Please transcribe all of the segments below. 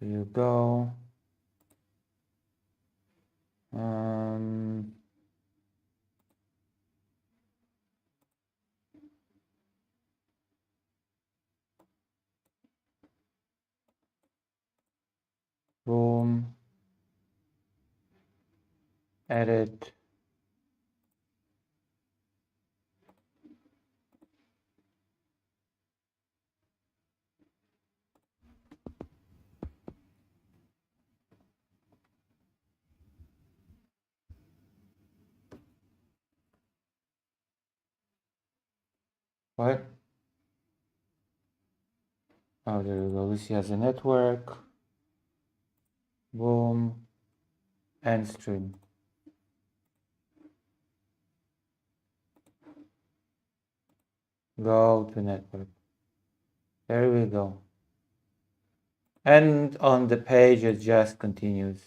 There you go. Boom. Edit. What? Oh, there you go. Lucy has a network. Boom. End stream. Go to network. There we go. And on the page, it just continues.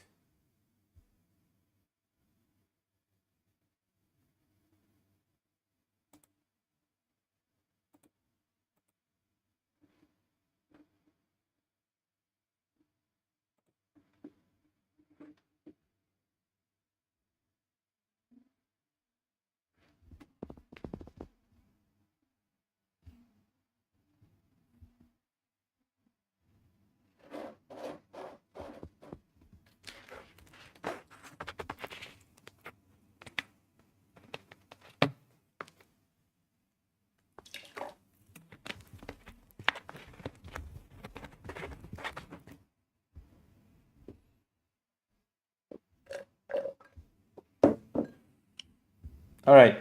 All right.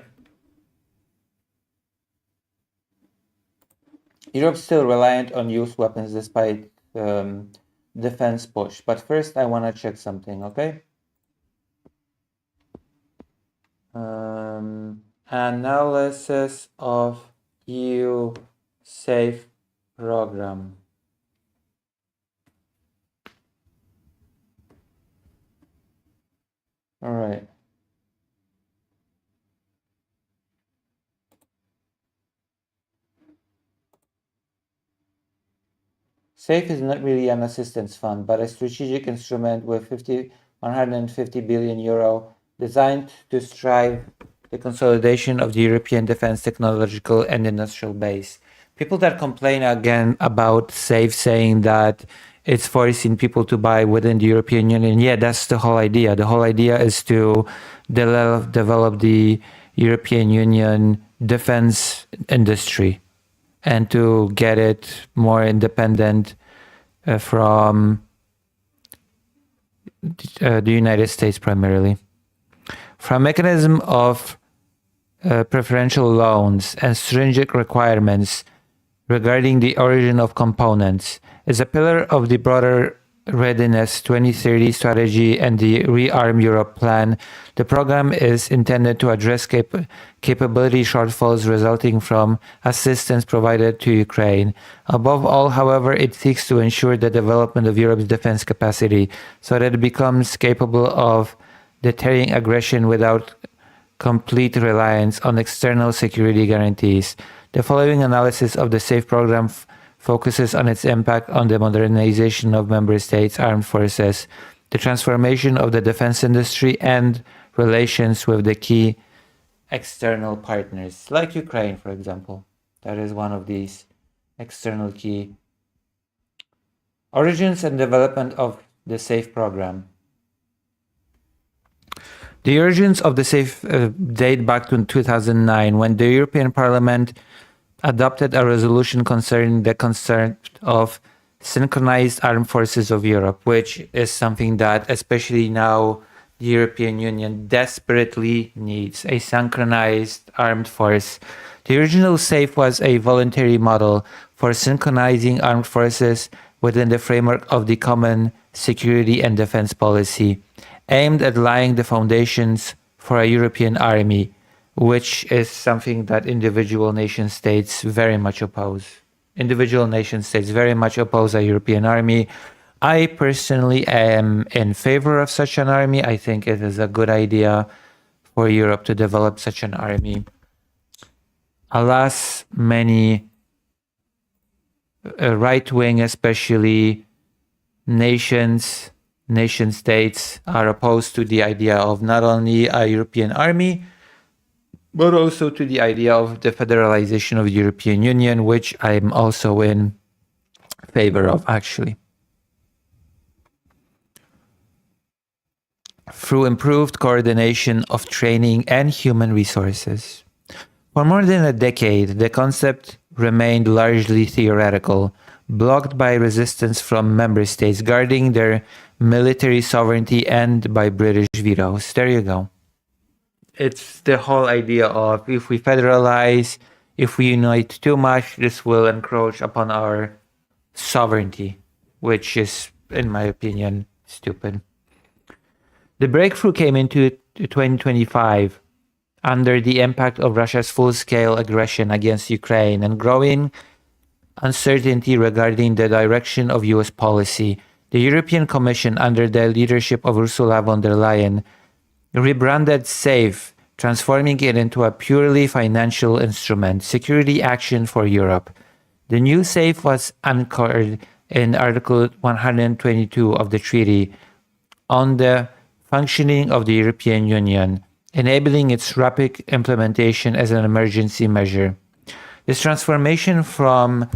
Europe's still reliant on used weapons despite defense push. But first, I want to check something, okay? Analysis of EU SAFE program. All right. SAFE is not really an assistance fund, but a strategic instrument with 150 billion euro designed to strive the consolidation of the European defense technological and industrial base. People that complain again about SAFE saying that it's forcing people to buy within the European Union. Yeah, that's the whole idea. The whole idea is to develop the European Union defense industry and to get it more independent from the United States primarily. From a mechanism of preferential loans and stringent requirements regarding the origin of components is a pillar of the broader Readiness 2030 strategy and the Rearm Europe plan. The program is intended to address capability shortfalls resulting from assistance provided to Ukraine. Above all, however, it seeks to ensure the development of Europe's defense capacity so that it becomes capable of deterring aggression without complete reliance on external security guarantees. The following analysis of the SAFE program focuses on its impact on the modernization of member states' armed forces, the transformation of the defense industry, and relations with the key external partners, like Ukraine, for example. That is one of these external key. Origins and development of the SAFE program. The origins of the SAFE date back to 2009, when the European Parliament adopted a resolution concerning the concept of synchronized armed forces of Europe, which is something that, especially now, the European Union desperately needs, a synchronized armed force. The original SAFE was a voluntary model for synchronizing armed forces within the framework of the Common Security and Defense Policy, aimed at laying the foundations for a European army, which is something that individual nation states very much oppose. Individual nation states very much oppose a European army. I personally am in favor of such an army. I think it is a good idea for Europe to develop such an army. Alas, many right-wing, especially nation states are opposed to the idea of not only a European army, but also to the idea of the federalization of the European Union, which I'm also in favor of, actually. Through improved coordination of training and human resources. For more than a decade, the concept remained largely theoretical, blocked by resistance from member states guarding their military sovereignty and by British vetoes. There you go. It's the whole idea of if we federalize, if we unite too much, this will encroach upon our sovereignty, which is, in my opinion, stupid. The breakthrough came into 2025 under the impact of Russia's full-scale aggression against Ukraine and growing uncertainty regarding the direction of US policy. The European Commission, under the leadership of Ursula von der Leyen, rebranded SAFE, transforming it into a purely financial instrument, Security Action for Europe. The new SAFE was anchored in Article 122 of the Treaty on the functioning of the European Union, enabling its rapid implementation as an emergency measure. This transformation from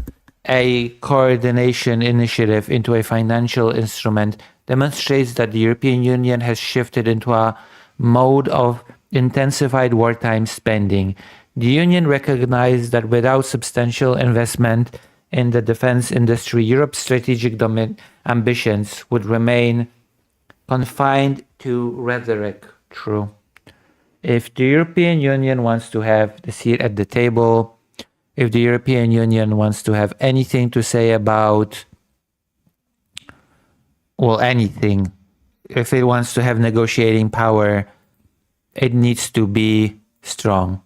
a coordination initiative into a financial instrument demonstrates that the European Union has shifted into a mode of intensified wartime spending. The Union recognized that without substantial investment in the defense industry, Europe's strategic ambitions would remain confined to rhetoric. True. If the European Union wants to have the seat at the table, if the European Union wants to have anything to say about, well, anything, if it wants to have negotiating power, it needs to be strong.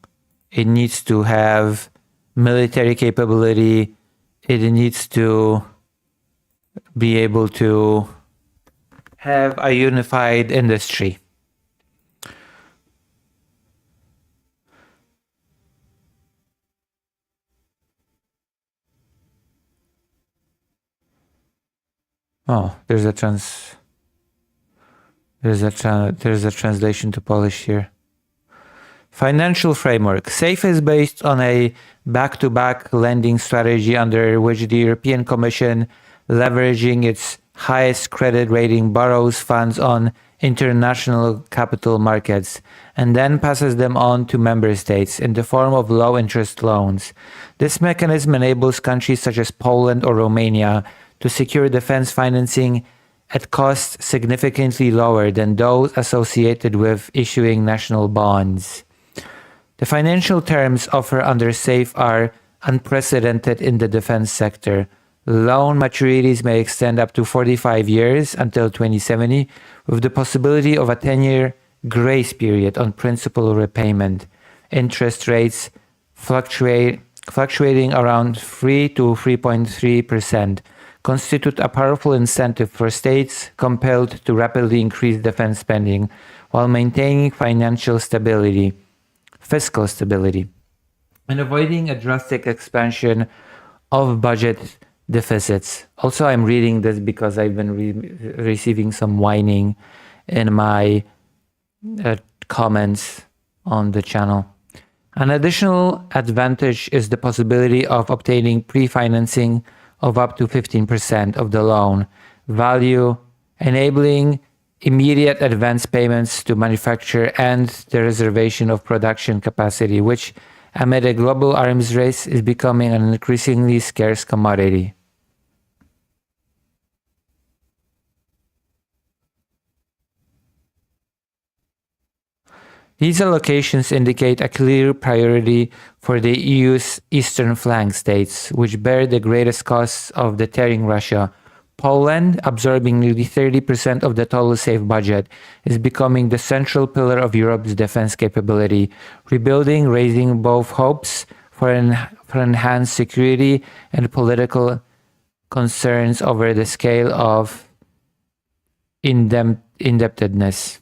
It needs to have military capability. It needs to be able to have a unified industry. Oh, there's a translation to Polish here. Financial framework. SAFE is based on a back-to-back lending strategy under which the European Commission, leveraging its highest credit rating, borrows funds on international capital markets and then passes them on to member states in the form of low-interest loans. This mechanism enables countries such as Poland or Romania to secure defense financing at costs significantly lower than those associated with issuing national bonds. The financial terms offered under SAFE are unprecedented in the defense sector. Loan maturities may extend up to 45 years until 2070, with the possibility of a 10-year grace period on principal repayment. Interest rates fluctuating around 3 to 3.3%. Constitute a powerful incentive for states compelled to rapidly increase defense spending while maintaining fiscal stability, and avoiding a drastic expansion of budget deficits. Also, I'm reading this because I've been receiving some whining in my comments on the channel. An additional advantage is the possibility of obtaining pre-financing of up to 15% of the loan value, enabling immediate advance payments to manufacture and the reservation of production capacity, which, amid a global arms race, is becoming an increasingly scarce commodity. These allocations indicate a clear priority for the EU's eastern flank states, which bear the greatest costs of deterring Russia. Poland, absorbing nearly 30% of the total SAFE budget, is becoming the central pillar of Europe's defense capability, rebuilding, raising both hopes for enhanced security and political concerns over the scale of indebtedness.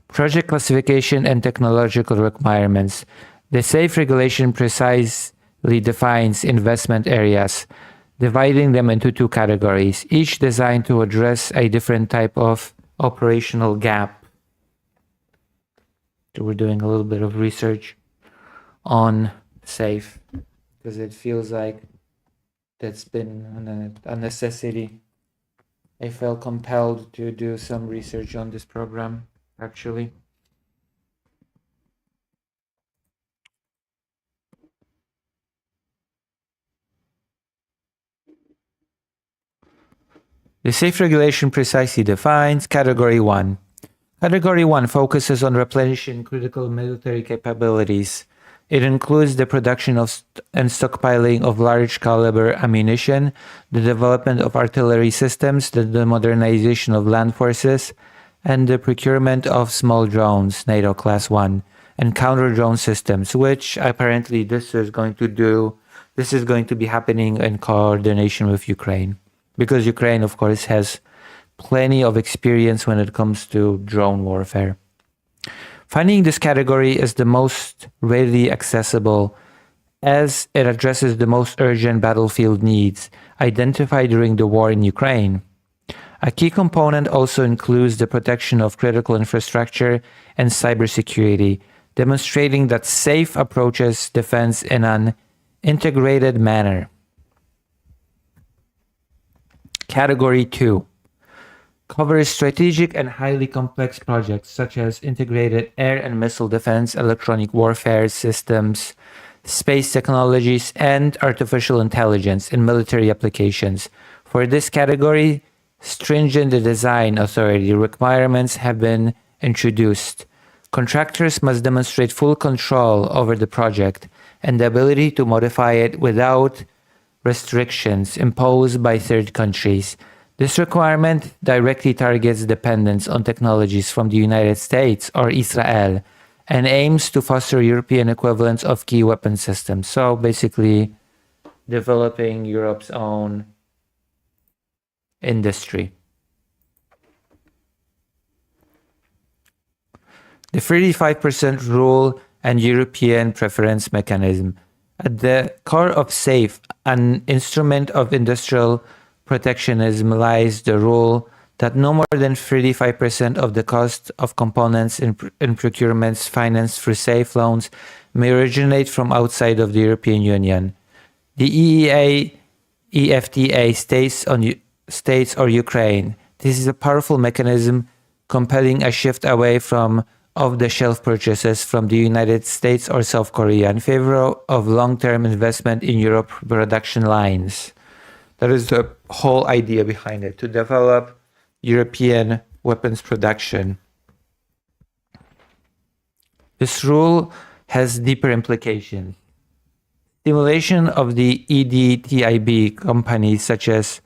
Project classification and technological requirements. The SAFE regulation precisely defines investment areas. dividing them into two categories, each designed to address a different type of operational gap. So we're doing a little bit of research on SAFE because it feels like that's been a necessity. I felt compelled to do some research on this program, actually. The SAFE regulation precisely defines Category 1. Category 1 focuses on replenishing critical military capabilities. It includes the production of and stockpiling of large caliber ammunition, the development of artillery systems, the modernization of land forces, and the procurement of small drones, NATO Class 1, and counter-drone systems, which apparently this is going to be happening in coordination with Ukraine. Because Ukraine, of course, has plenty of experience when it comes to drone warfare. Finding this category is the most readily accessible as it addresses the most urgent battlefield needs identified during the war in Ukraine. A key component also includes the protection of critical infrastructure and cybersecurity, demonstrating that SAFE approaches defense in an integrated manner. Category 2 covers strategic and highly complex projects such as integrated air and missile defense, electronic warfare systems, space technologies, and artificial intelligence in military applications. For this category, stringent design authority requirements have been introduced. Contractors must demonstrate full control over the project and the ability to modify it without restrictions imposed by third countries. This requirement directly targets dependence on technologies from the United States or Israel and aims to foster European equivalents of key weapon systems. So basically, developing Europe's own industry. The 35% rule and European preference mechanism. At the core of SAFE, an instrument of industrial protectionism, lies the rule that no more than 35% of the cost of components in procurements financed through SAFE loans may originate from outside of the European Union. The EEA, EFTA states or Ukraine. This is a powerful mechanism compelling a shift away from off-the-shelf purchases from the United States or South Korea in favor of long-term investment in Europe production lines. That is the whole idea behind it, to develop European weapons production. This rule has deeper implications. Stimulation of the EDTIB companies such as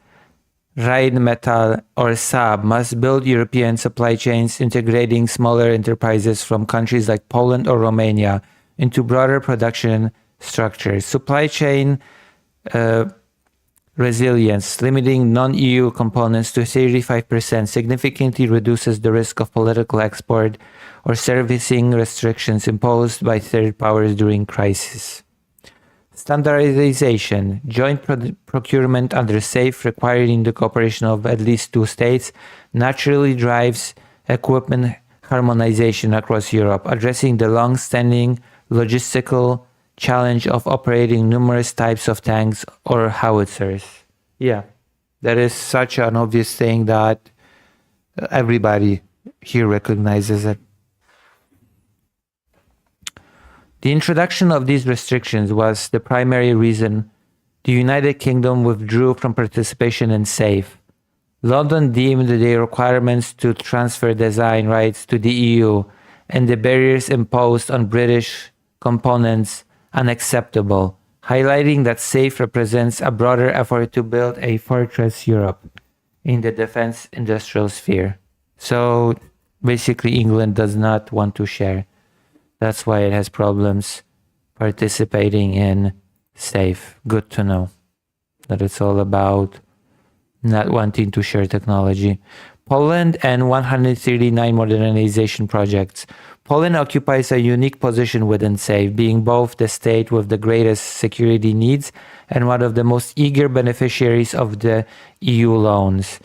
Rheinmetall or Saab must build European supply chains, integrating smaller enterprises from countries like Poland or Romania into broader production structures. Supply chain resilience, limiting non-EU components to 35%, significantly reduces the risk of political export or servicing restrictions imposed by third powers during crisis. Standardization, joint procurement under SAFE requiring the cooperation of at least two states, naturally drives equipment harmonization across Europe, addressing the long-standing logistical challenge of operating numerous types of tanks or howitzers. Yeah, that is such an obvious thing that everybody here recognizes it. The introduction of these restrictions was the primary reason the United Kingdom withdrew from participation in SAFE. London deemed the requirements to transfer design rights to the EU and the barriers imposed on British components unacceptable, highlighting that SAFE represents a broader effort to build a fortress Europe in the defense industrial sphere. So basically, England does not want to share. That's why it has problems participating in SAFE. Good to know that it's all about not wanting to share technology. Poland and 139 modernization projects. Poland occupies a unique position within SAFE, being both the state with the greatest security needs and one of the most eager beneficiaries of the EU loans.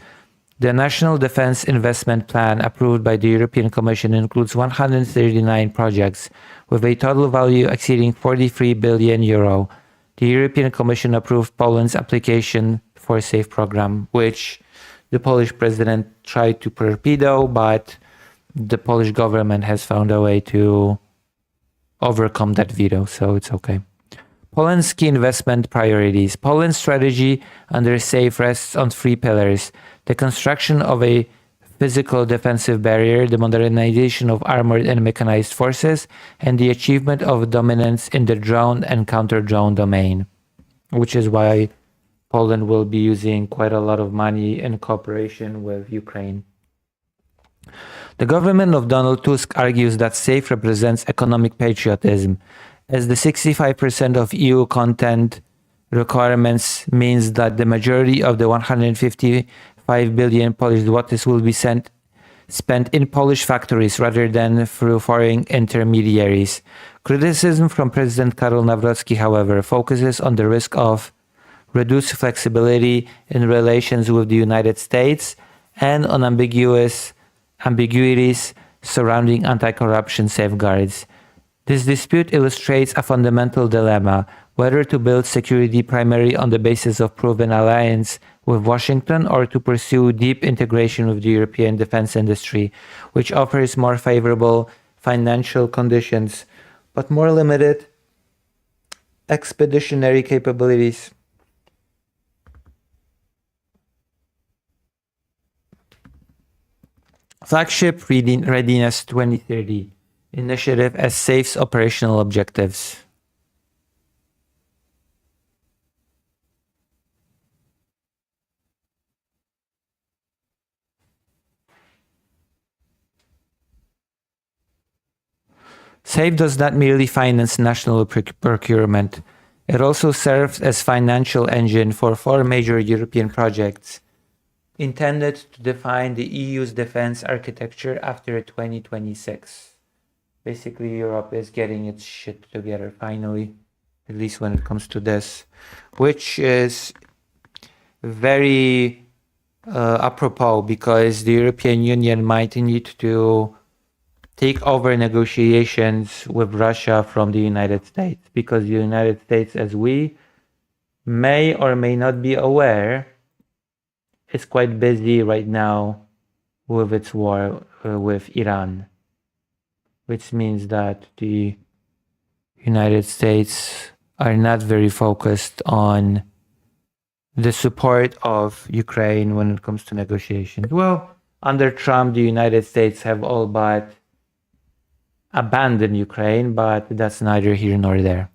The National Defense Investment Plan approved by the European Commission includes 139 projects with a total value exceeding 43 billion euro. The European Commission approved Poland's application for a SAFE program, which the Polish president tried to torpedo, but the Polish government has found a way to overcome that veto, so it's okay. Poland's key investment priorities. Poland's strategy under SAFE rests on three pillars: the construction of a physical defensive barrier, the modernization of armored and mechanized forces, and the achievement of dominance in the drone and counter-drone domain, which is why Poland will be using quite a lot of money in cooperation with Ukraine. The government of Donald Tusk argues that SAFE represents economic patriotism, as the 65% of EU content requirements means that the majority of the 155 billion Polish zlotys will be spent in Polish factories rather than through foreign intermediaries. Criticism from President Karol Nawrocki, however, focuses on the risk of reduced flexibility in relations with the United States and on ambiguities surrounding anti-corruption safeguards. This dispute illustrates a fundamental dilemma: whether to build security primarily on the basis of proven alliance with Washington or to pursue deep integration with the European defense industry, which offers more favorable financial conditions but more limited expeditionary capabilities. Flagship Readiness 2030 initiative as SAFE's operational objectives. SAFE does not merely finance national procurement. It also serves as financial engine for four major European projects intended to define the EU's defense architecture after 2026. Basically, Europe is getting its shit together finally, at least when it comes to this, which is very apropos because the European Union might need to take over negotiations with Russia from the United States, because the United States, as we may or may not be aware, is quite busy right now with its war with Iran, which means that the United States are not very focused on the support of Ukraine when it comes to negotiations. Well, under Trump, the United States have all but abandoned Ukraine, but that's neither here nor there.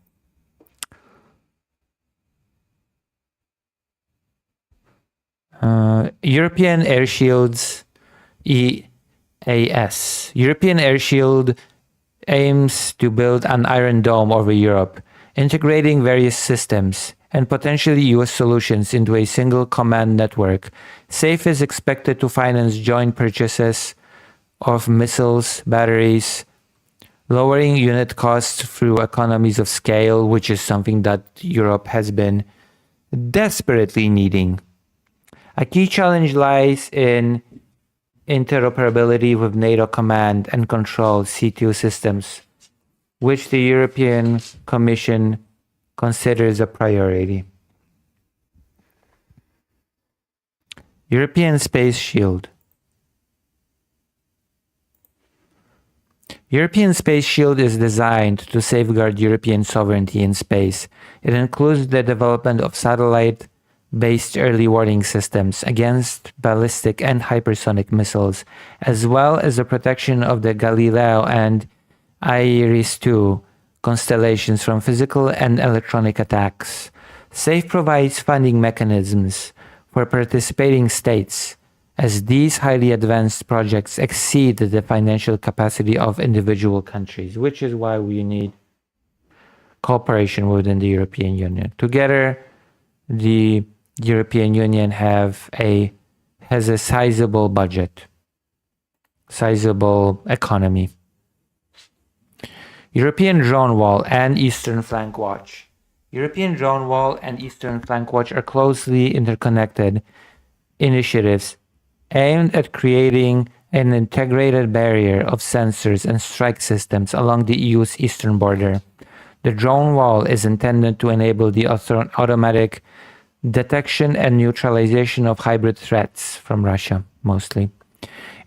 European Air Shields EAS. European Air Shield aims to build an Iron Dome over Europe, integrating various systems and potentially US solutions into a single command network. SAFE is expected to finance joint purchases of missiles, batteries, lowering unit costs through economies of scale, which is something that Europe has been desperately needing. A key challenge lies in interoperability with NATO command and control C2 systems, which the European Commission considers a priority. European Space Shield. European Space Shield is designed to safeguard European sovereignty in space. It includes the development of satellite-based early warning systems against ballistic and hypersonic missiles, as well as the protection of the Galileo and IRIS-2 constellations from physical and electronic attacks. SAFE provides funding mechanisms for participating states, as these highly advanced projects exceed the financial capacity of individual countries, which is why we need cooperation within the European Union. Together, the the European Union has a sizable budget, sizable economy. European Drone Wall and Eastern Flank Watch. European Drone Wall and Eastern Flank Watch are closely interconnected initiatives aimed at creating an integrated barrier of sensors and strike systems along the EU's eastern border. The drone wall is intended to enable the automatic detection and neutralization of hybrid threats from Russia, mostly.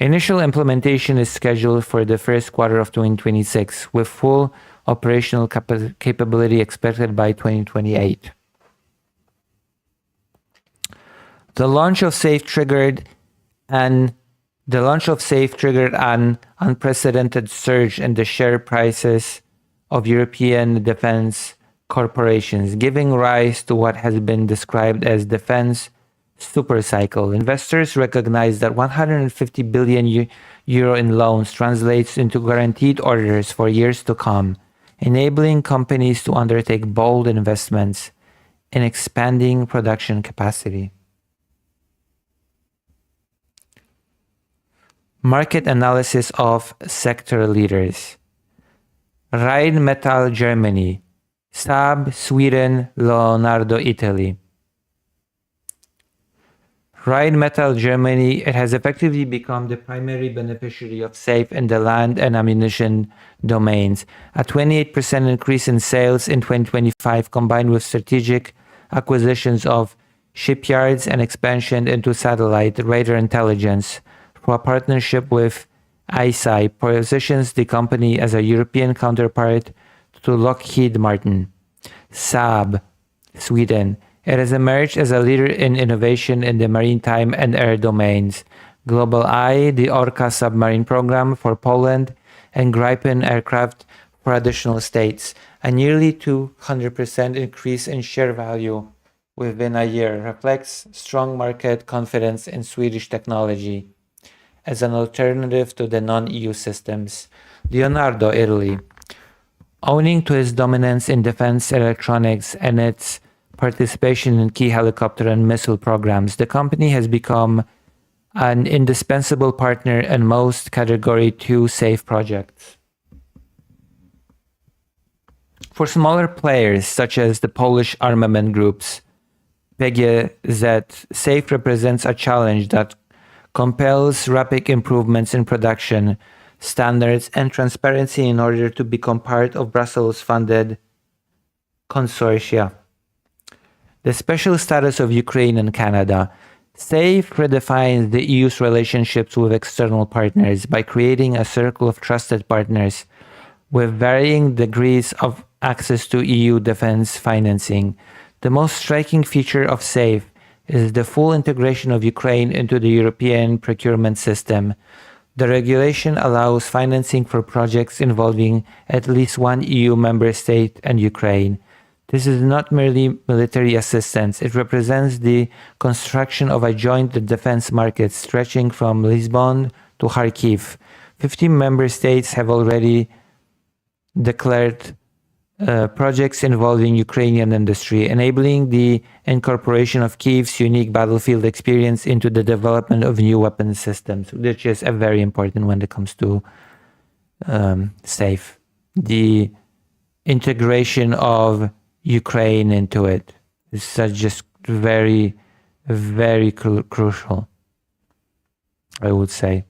Initial implementation is scheduled for the first quarter of 2026, with full operational capability expected by 2028. The launch of SAFE triggered an unprecedented surge in the share prices of European defense corporations, giving rise to what has been described as defense supercycle. Investors recognize that 150 billion euro in loans translates into guaranteed orders for years to come, enabling companies to undertake bold investments in expanding production capacity. Market analysis of sector leaders. Rheinmetall Germany, Saab Sweden, Leonardo Italy. Rheinmetall Germany, it has effectively become the primary beneficiary of SAFE in the land and ammunition domains. A 28% increase in sales in 2025, combined with strategic acquisitions of shipyards and expansion into satellite radar intelligence through a partnership with ISI, positions the company as a European counterpart to Lockheed Martin. Saab, Sweden. It has emerged as a leader in innovation in the maritime and air domains. Global Eye, the Orca submarine program for Poland, and Gripen aircraft for additional states. A nearly 200% increase in share value within a year reflects strong market confidence in Swedish technology as an alternative to the non-EU systems. Leonardo, Italy. Owing to its dominance in defense electronics and its participation in key helicopter and missile programs, the company has become an indispensable partner in most Category 2 SAFE projects. For smaller players, such as the Polish armament groups, PGZ, SAFE represents a challenge that compels rapid improvements in production standards and transparency in order to become part of Brussels-funded consortia. The special status of Ukraine and Canada. SAFE redefines the EU's relationships with external partners by creating a circle of trusted partners with varying degrees of access to EU defense financing. The most striking feature of SAFE is the full integration of Ukraine into the European procurement system. The regulation allows financing for projects involving at least one EU member state and Ukraine. This is not merely military assistance, it represents the construction of a joint defense market stretching from Lisbon to Kharkiv. 15 member states have already declared projects involving Ukrainian industry, enabling the incorporation of Kyiv's unique battlefield experience into the development of new weapon systems, which is a very important when it comes to SAFE. The integration of Ukraine into it is just very, very crucial, I would say.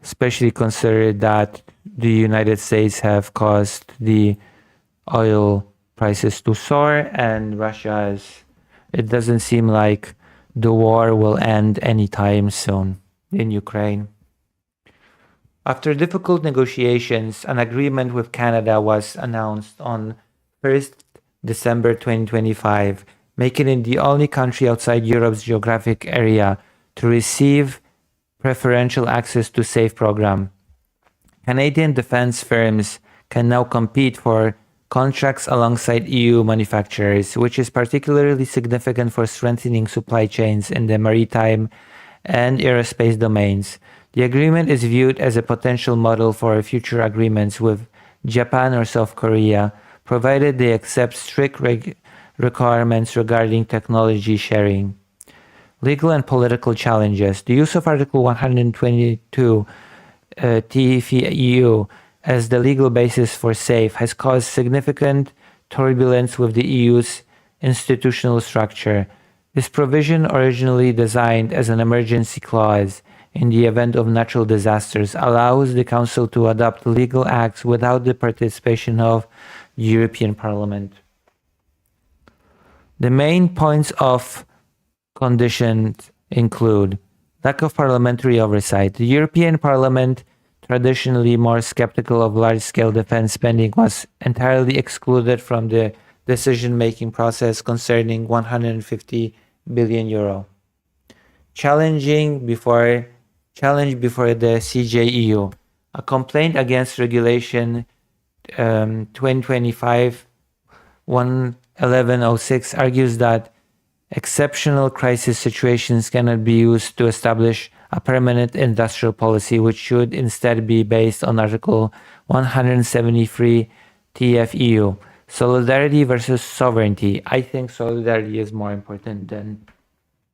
Especially considering that the United States have caused the oil prices to soar, and it doesn't seem like the war will end anytime soon in Ukraine. After difficult negotiations, an agreement with Canada was announced on 1st December 2025, making it the only country outside Europe's geographic area to receive preferential access to SAFE program. Canadian defense firms can now compete for contracts alongside EU manufacturers, which is particularly significant for strengthening supply chains in the maritime and aerospace domains. The agreement is viewed as a potential model for future agreements with Japan or South Korea, provided they accept strict requirements regarding technology sharing. Legal and political challenges. The use of Article 122 TFEU as the legal basis for SAFE has caused significant turbulence with the EU's institutional structure. This provision, originally designed as an emergency clause in the event of natural disasters, allows the Council to adopt legal acts without the participation of the European Parliament. The main points of conditions include lack of parliamentary oversight. The European Parliament, traditionally more skeptical of large-scale defense spending, was entirely excluded from the decision-making process concerning 150 billion euro. Challenge before the CJEU. A complaint against Regulation 2025-1106 argues that exceptional crisis situations cannot be used to establish a permanent industrial policy, which should instead be based on Article 173 TFEU. Solidarity versus sovereignty. I think solidarity is more important than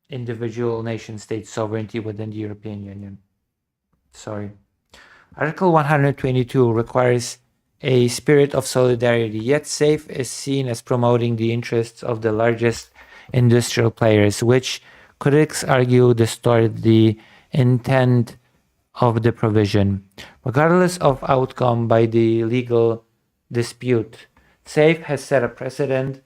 individual nation-state sovereignty within the European Union. Article 122 requires a spirit of solidarity, yet SAFE is seen as promoting the interests of the largest industrial players, which critics argue distort the intent of the provision. Regardless of outcome by the legal dispute, SAFE has set a precedent.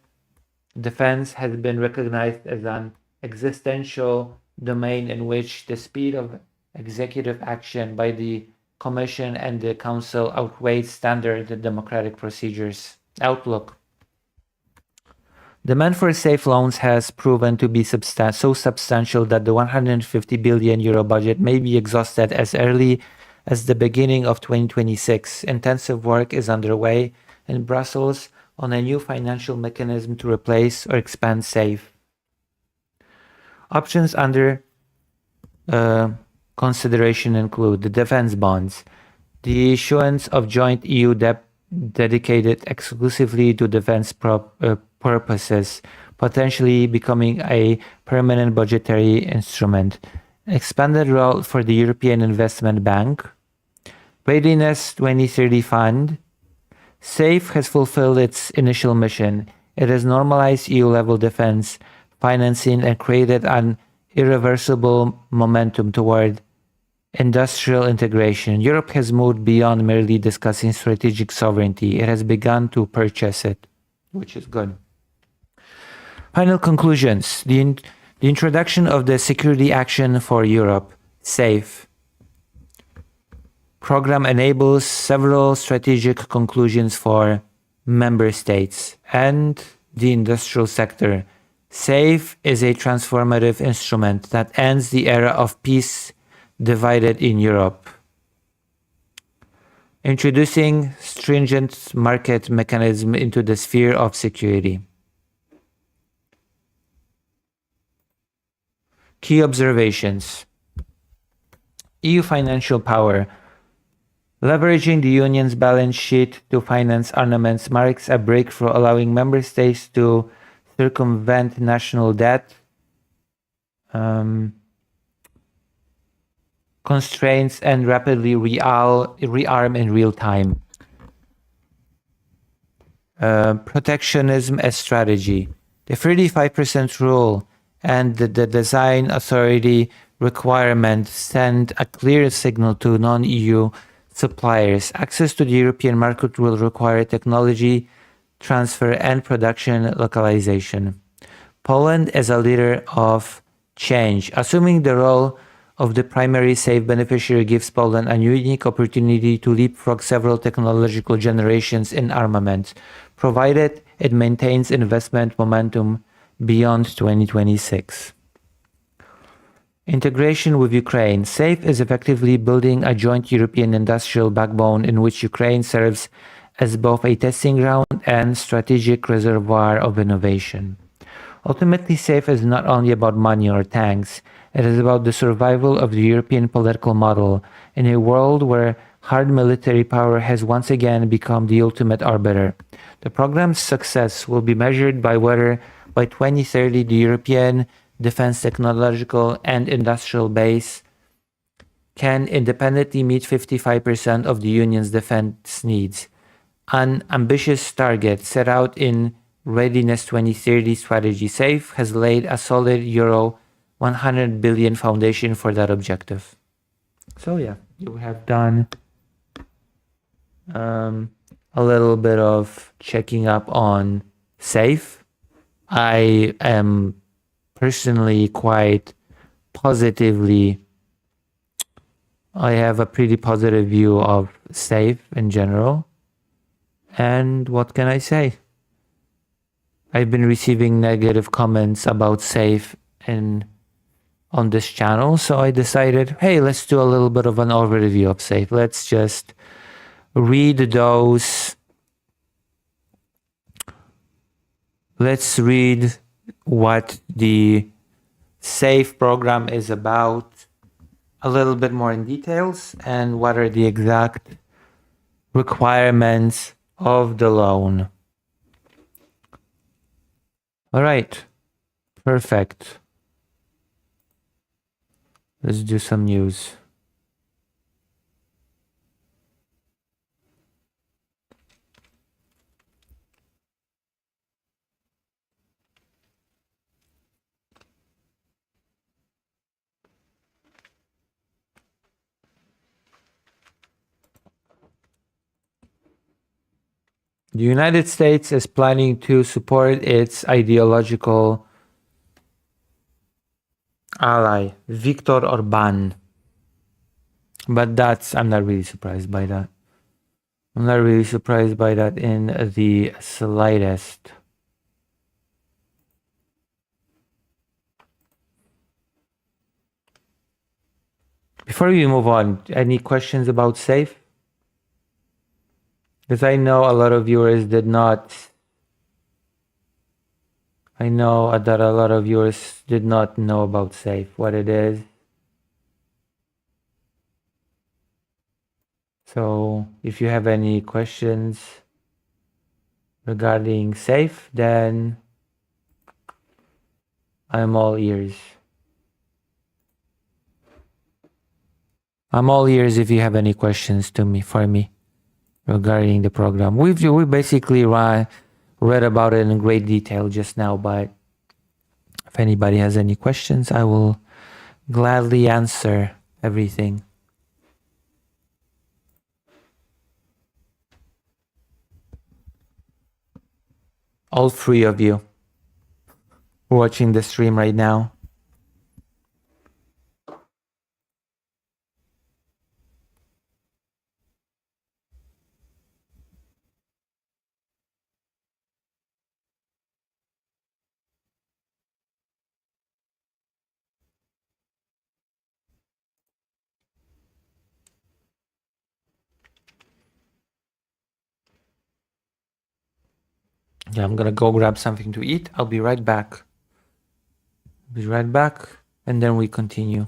Defense has been recognized as an existential domain in which the speed of executive action by the Commission and the Council outweighs standard democratic procedures. Outlook. Demand for safe loans has proven to be so substantial that the 150 billion euro budget may be exhausted as early as the beginning of 2026. Intensive work is underway in Brussels on a new financial mechanism to replace or expand SAFE. Options under consideration include the defense bonds, the issuance of joint EU debt dedicated exclusively to defense purposes, potentially becoming a permanent budgetary instrument, expanded role for the European Investment Bank, Readiness 2030 Fund. SAFE has fulfilled its initial mission. It has normalized EU-level defense financing and created an irreversible momentum toward industrial integration. Europe has moved beyond merely discussing strategic sovereignty. It has begun to purchase it, which is good. Final conclusions. The introduction of the Security Action for Europe, SAFE, program enables several strategic conclusions for member states and the industrial sector. SAFE is a transformative instrument that ends the era of peace divided in Europe, introducing stringent market mechanism into the sphere of security. Key observations. EU financial power. Leveraging the Union's balance sheet to finance armaments marks a breakthrough, allowing member states to circumvent national debt constraints and rapidly rearm in real time. Protectionism as strategy. The 35% rule and the design authority requirement send a clear signal to non-EU suppliers. Access to the European market will require technology transfer and production localization. Poland as a leader of change. Assuming the role of the primary SAFE beneficiary gives Poland a unique opportunity to leapfrog several technological generations in armaments, provided it maintains investment momentum beyond 2026. Integration with Ukraine. SAFE is effectively building a joint European industrial backbone in which Ukraine serves as both a testing ground and strategic reservoir of innovation. Ultimately, SAFE is not only about money or tanks, it is about the survival of the European political model in a world where hard military power has once again become the ultimate arbiter. The program's success will be measured by whether by 2030 the European defense technological and industrial base can independently meet 55% of the Union's defense needs. An ambitious target set out in Readiness 2030 strategy SAFE has laid a solid euro 100 billion foundation for that objective. So yeah, you have done a little bit of checking up on SAFE. I am personally quite positively, I have a pretty positive view of SAFE in general. And what can I say? I've been receiving negative comments about SAFE on this channel, so I decided, hey, let's do a little bit of an overview of SAFE. Let's just read those. Let's read what the SAFE program is about a little bit more in details and what are the exact requirements of the loan. All right, perfect. Let's do some news. The United States is planning to support its ideological ally, Viktor Orban. But I'm not really surprised by that. I'm not really surprised by that in the slightest. Before we move on, any questions about SAFE? Because I know a lot of viewers did not. I know that a lot of viewers did not know about SAFE, what it is. So if you have any questions regarding SAFE, then I'm all ears. I'm all ears if you have any questions for me regarding the program. We basically read about it in great detail just now, but if anybody has any questions, I will gladly answer everything. All three of you watching the stream right now. Yeah, I'm gonna go grab something to eat. I'll be right back. And then we continue.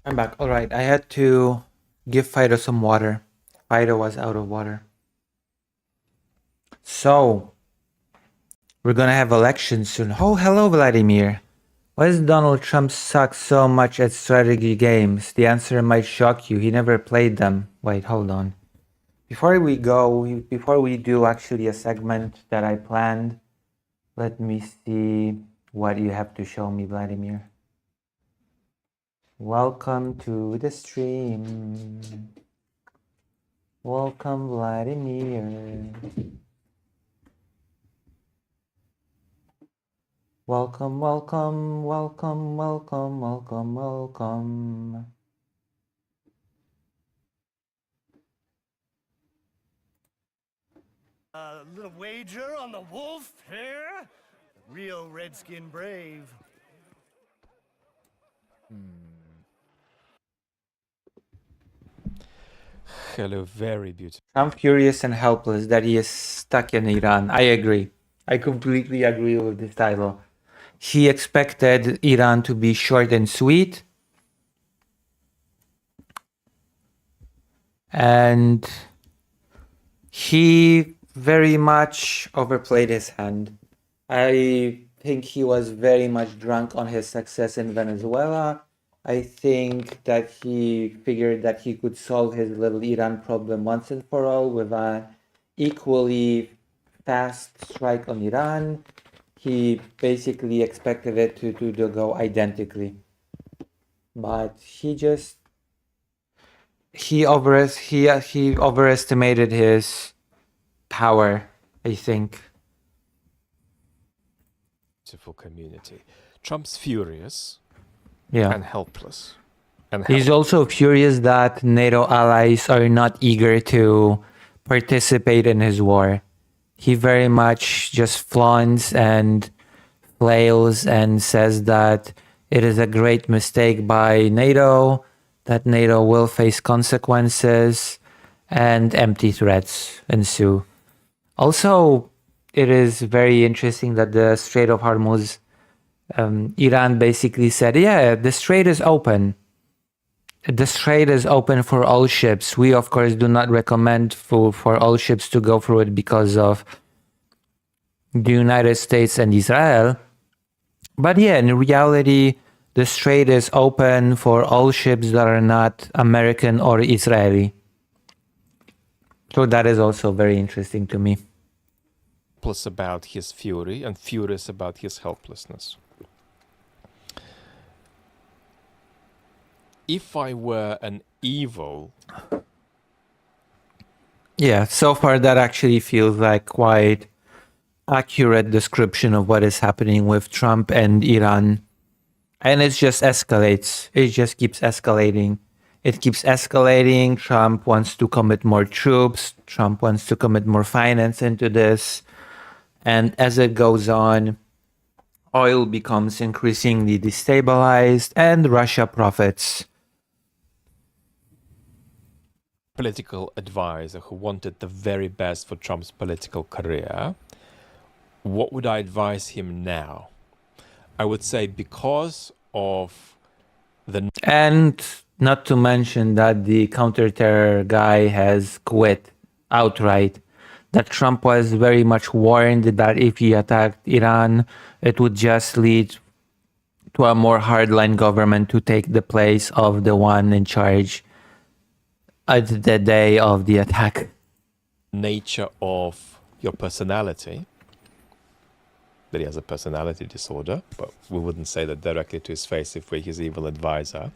I'm back. All right, I had to give Fido some water. Fido was out of water. So, we're gonna have elections soon. Oh, hello, Vladimir. Why does Donald Trump suck so much at strategy games? The answer might shock you. He never played them. Wait, hold on. Before we do actually a segment that I planned, let me see what you have to show me, Vladimir. Welcome to the stream. Welcome, Vladimir. Welcome, welcome, welcome, welcome, welcome, welcome. A little wager on the wolf here? Real redskin brave. Hello, very beautiful. I'm furious and helpless that he is stuck in Iran. I agree. I completely agree with this title. He expected Iran to be short and sweet. And he very much overplayed his hand. I think he was very much drunk on his success in Venezuela. I think that he figured that he could solve his little Iran problem once and for all with an equally fast strike on Iran. He basically expected it to go identically. But he overestimated his power, I think. Beautiful community. Trump's furious Yeah. and helpless. And He's also furious that NATO allies are not eager to participate in his war. He very much just flaunts and flails and says that it is a great mistake by NATO, that NATO will face consequences, and empty threats ensue. Also, it is very interesting that the Strait of Hormuz, Iran basically said, yeah, the strait is open. The strait is open for all ships. We, of course, do not recommend for all ships to go through it because of the United States and Israel. But yeah, in reality, the strait is open for all ships that are not American or Israeli. So that is also very interesting to me. Helpless about his fury and furious about his helplessness. If I were an evil... Yeah, so far that actually feels like quite accurate description of what is happening with Trump and Iran. And it just escalates. It just keeps escalating. It keeps escalating. Trump wants to commit more troops. Trump wants to commit more finance into this. And as it goes on, oil becomes increasingly destabilized and Russia profits. Political advisor who wanted the very best for Trump's political career, what would I advise him now? I would say because of the... And not to mention that the counter-terror guy has quit outright. That Trump was very much warned that if he attacked Iran, it would just lead to a more hardline government to take the place of the one in charge at the day of the attack. nature of your personality, that he has a personality disorder, but we wouldn't say that directly to his face if we're his evil advisor.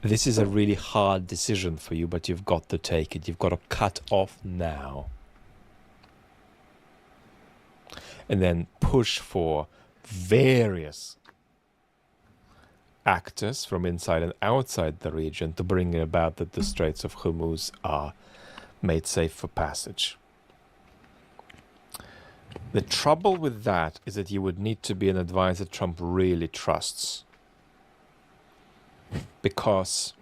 This is a really hard decision for you, but you've got to take it. You've got to cut off now. And then push for various actors from inside and outside the region to bring about that the Straits of Hormuz are made safe for passage. The trouble with that is that you would need to be an advisor Trump really trusts. Because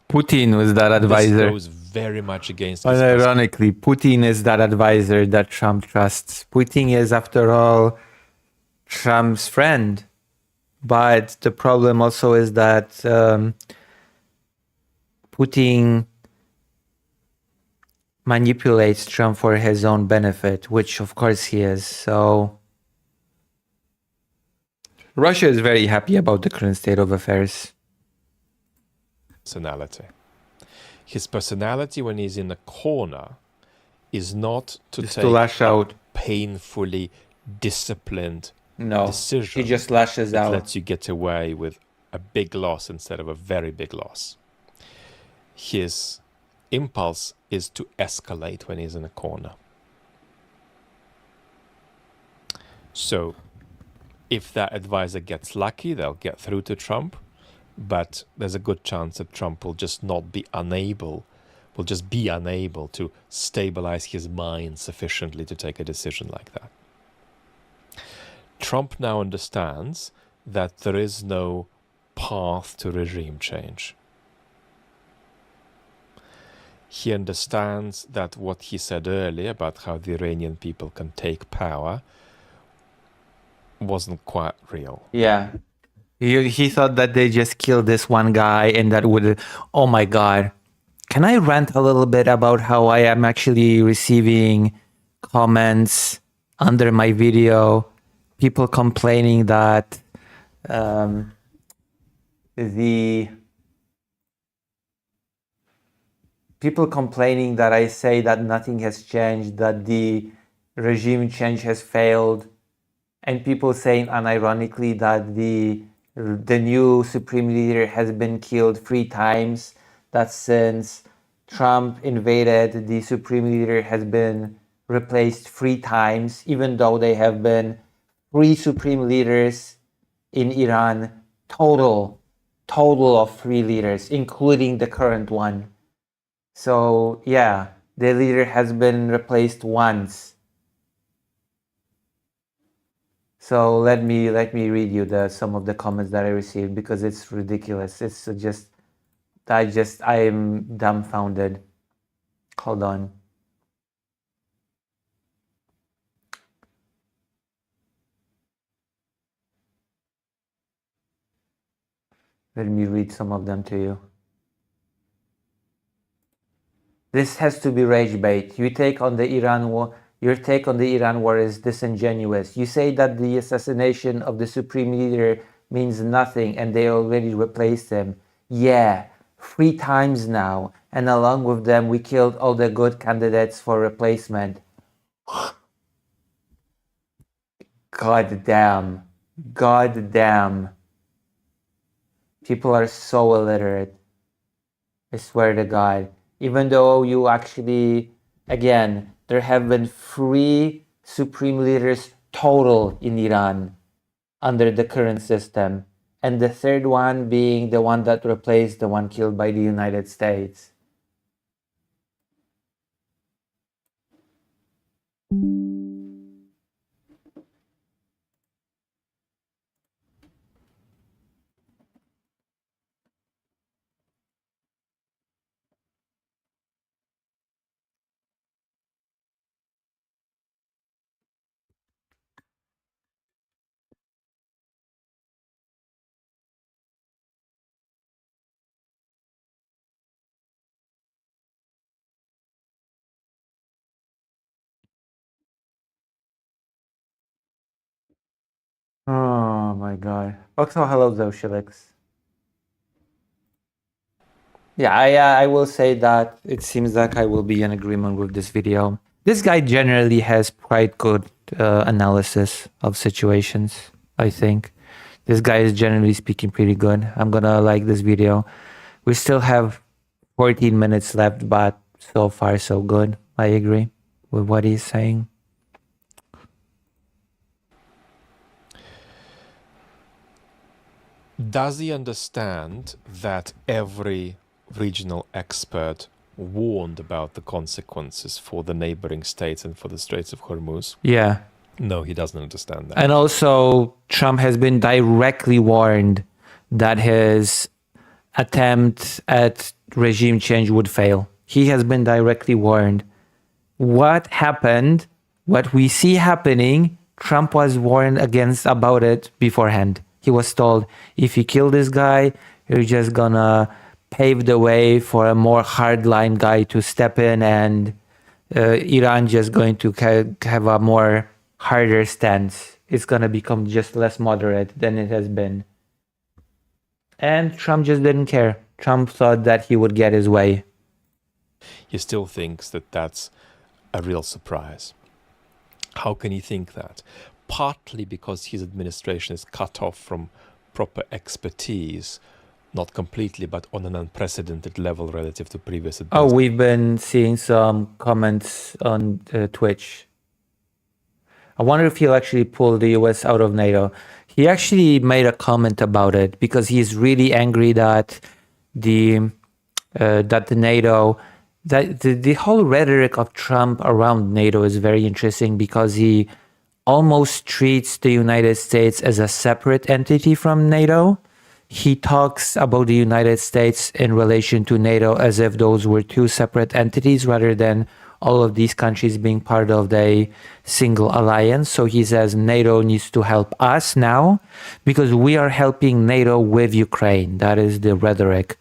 Putin was that advisor. this goes very much against his Ironically, Putin is that advisor that Trump trusts. Putin is, after all, Trump's friend. But the problem also is that Putin manipulates Trump for his own benefit, which of course he is. So Russia is very happy about the current state of affairs. Personality. His personality when he's in a corner is not to Just take to lash out. painfully disciplined No, decision. he just lashes that out. lets you get away with a big loss instead of a very big loss. His impulse is to escalate when he's in a corner. So if that advisor gets lucky, they'll get through to Trump, but there's a good chance that Trump will just be unable to stabilize his mind sufficiently to take a decision like that. Trump now understands that there is no path to regime change. He understands that what he said earlier about how the Iranian people can take power wasn't quite real. Yeah. He thought that they just killed this one guy and that would... Oh my God. Can I rant a little bit about how I am actually receiving comments under my video? People complaining that people complaining that I say that nothing has changed, that the regime change has failed, and people saying unironically that the new supreme leader has been killed 3 times, that since Trump invaded, the supreme leader has been replaced 3 times, even though they have been 3 supreme leaders in Iran, total of 3 leaders, including the current one. So yeah, the leader has been replaced once. So let me read you some of the comments that I received, because it's ridiculous. It's just I am dumbfounded. Hold on. Let me read some of them to you. This has to be rage bait. Your take on the Iran war is disingenuous. You say that the assassination of the supreme leader means nothing and they already replaced him. Yeah, 3 times now. And along with them, we killed all the good candidates for replacement. God damn. People are so illiterate. I swear to God. Even though you actually, again, there have been 3 supreme leaders total in Iran under the current system, and the 3rd one being the one that replaced the one killed by the United States. Oh my God. Also, hello, Zoshilix. Yeah, I will say that it seems like I will be in agreement with this video. This guy generally has quite good analysis of situations, I think. This guy is generally speaking pretty good. I'm gonna like this video. We still have 14 minutes left, but so far so good. I agree with what he's saying. Does he understand that every regional expert warned about the consequences for the neighboring states and for the Straits of Hormuz? Yeah. No, he doesn't understand that. And also, Trump has been directly warned that his attempt at regime change would fail. He has been directly warned. What happened, what we see happening, Trump was warned about it beforehand. He was told, if you kill this guy, you're just gonna pave the way for a more hardline guy to step in, and Iran just going to have a more harder stance. It's gonna become just less moderate than it has been. And Trump just didn't care. Trump thought that he would get his way. He still thinks that that's a real surprise. How can he think that? Partly because his administration is cut off from proper expertise, not completely, but on an unprecedented level relative to previous administrations. Oh, we've been seeing some comments on Twitch. I wonder if he'll actually pull the US out of NATO. He actually made a comment about it because he's really angry that the NATO, that the whole rhetoric of Trump around NATO is very interesting because he almost treats the United States as a separate entity from NATO. He talks about the United States in relation to NATO as if those were two separate entities rather than all of these countries being part of the single alliance. So he says NATO needs to help us now because we are helping NATO with Ukraine. That is the rhetoric.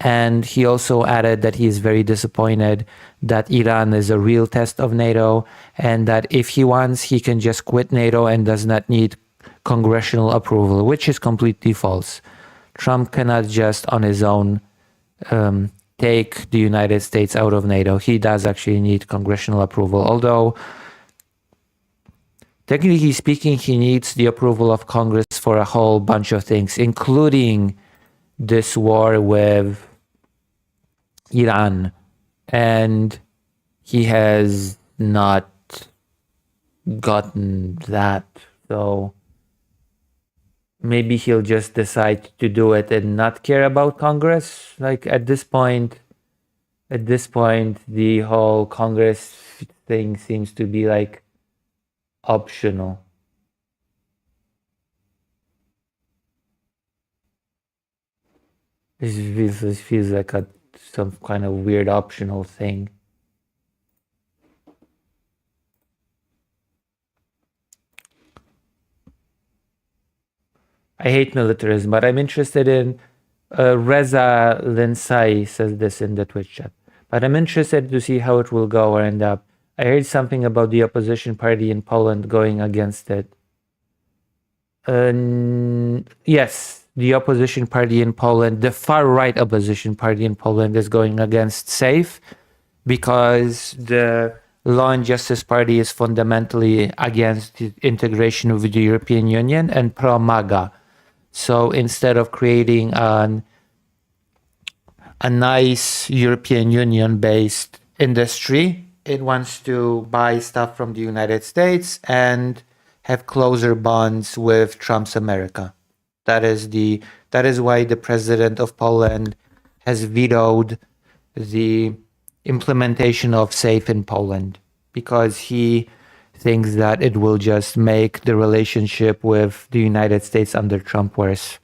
And he also added that he is very disappointed that Iran is a real test of NATO and that if he wants, he can just quit NATO and does not need congressional approval, which is completely false. Trump cannot just on his own take the United States out of NATO. He does actually need congressional approval, although technically speaking, he needs the approval of Congress for a whole bunch of things, including this war with Iran, and he has not gotten that. So maybe he'll just decide to do it and not care about Congress. Like at this point, the whole Congress thing seems to be like optional. This feels like some kind of weird optional thing. I hate militarism, but I'm interested in Reza Linsai says this in the Twitch chat. But I'm interested to see how it will go or end up. I heard something about the opposition party in Poland going against it. Yes, the opposition party in Poland, the far-right opposition party in Poland is going against SAFE because the Law and Justice Party is fundamentally against the integration with the European Union and pro-MAGA. So instead of creating a nice European Union-based industry, it wants to buy stuff from the United States and have closer bonds with Trump's America. That is why the president of Poland has vetoed the implementation of SAFE in Poland, because he thinks that it will just make the relationship with the United States under Trump worse.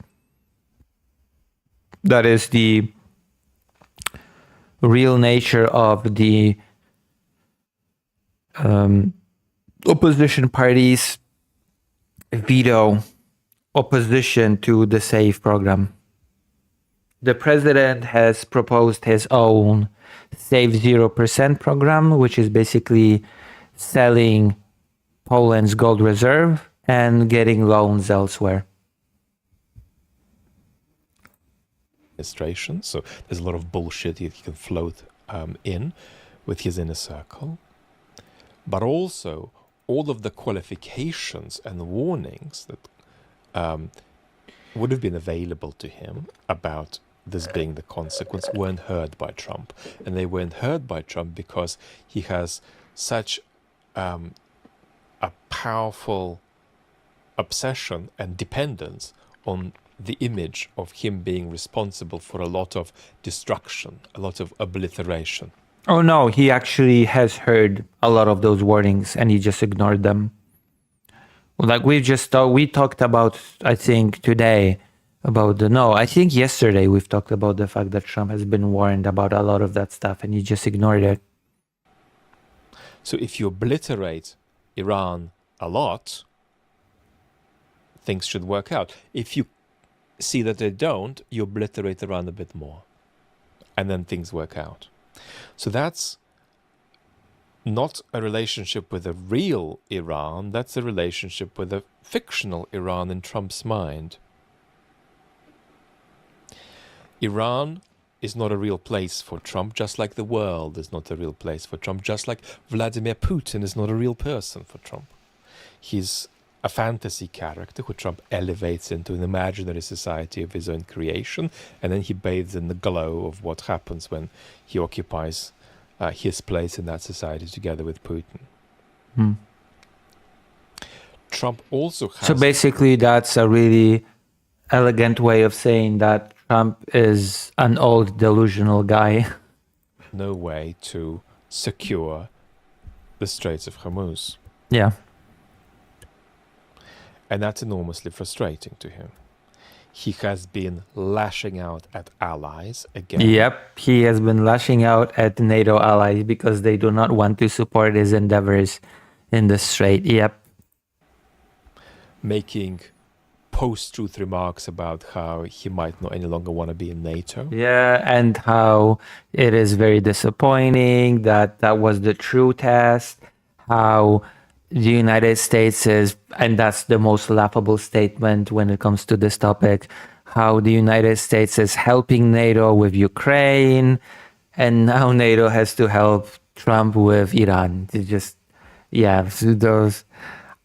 That is the real nature of the opposition parties' veto opposition to the SAFE program. The president has proposed his own Save 0% program, which is basically selling Poland's gold reserve and getting loans elsewhere. Administration, so there's a lot of bullshit he can float in with his inner circle. But also, all of the qualifications and warnings that would have been available to him about this being the consequence weren't heard by Trump. And they weren't heard by Trump because he has such a powerful obsession and dependence on the image of him being responsible for a lot of destruction, a lot of obliteration. Oh no, he actually has heard a lot of those warnings and he just ignored them. Like we talked about, I think today, I think yesterday we've talked about the fact that Trump has been warned about a lot of that stuff and he just ignored it. So if you obliterate Iran a lot, things should work out. If you see that they don't, you obliterate Iran a bit more, and then things work out. So that's not a relationship with a real Iran, that's a relationship with a fictional Iran in Trump's mind. Iran is not a real place for Trump, just like the world is not a real place for Trump, just like Vladimir Putin is not a real person for Trump. He's a fantasy character who Trump elevates into an imaginary society of his own creation, and then he bathes in the glow of what happens when he occupies his place in that society together with Putin. Trump also has... So basically, that's a really elegant way of saying that Trump is an old delusional guy. no way to secure the Straits of Hormuz. Yeah. And that's enormously frustrating to him. He has been lashing out at allies again. Yep, he has been lashing out at NATO allies because they do not want to support his endeavors in the Strait. Yep. Making post-truth remarks about how he might not any longer want to be in NATO. Yeah, and how it is very disappointing that that was the true test, how the United States is, and that's the most laughable statement when it comes to this topic, how the United States is helping NATO with Ukraine, and now NATO has to help Trump with Iran. It's just, yeah, so those,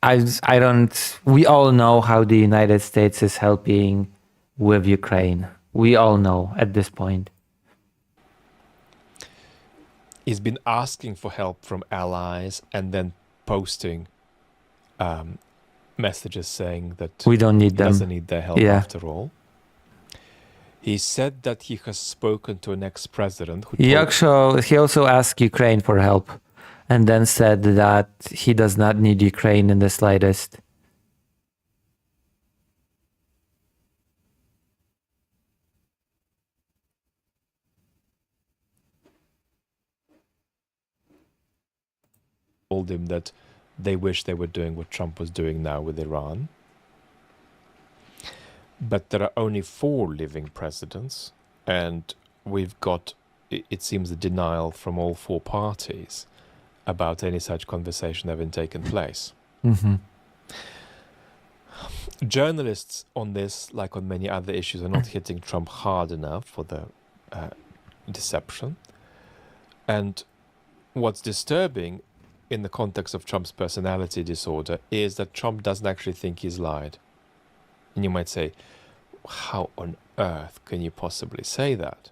I don't, we all know how the United States is helping with Ukraine. We all know at this point. He's been asking for help from allies and then posting messages saying that We don't need he them. doesn't need their help Yeah. after all. He said that he has spoken to an ex-president who He told also asked Ukraine for help and then said that he does not need Ukraine in the slightest. him that they wish they were doing what Trump was doing now with Iran. But there are only 4 living presidents, and we've got, it seems, a denial from all 4 parties about any such conversation having taken place. Mm-hmm. Journalists on this, like on many other issues, are not hitting Trump hard enough for the deception. And what's disturbing in the context of Trump's personality disorder is that Trump doesn't actually think he's lied. And you might say, how on earth can you possibly say that?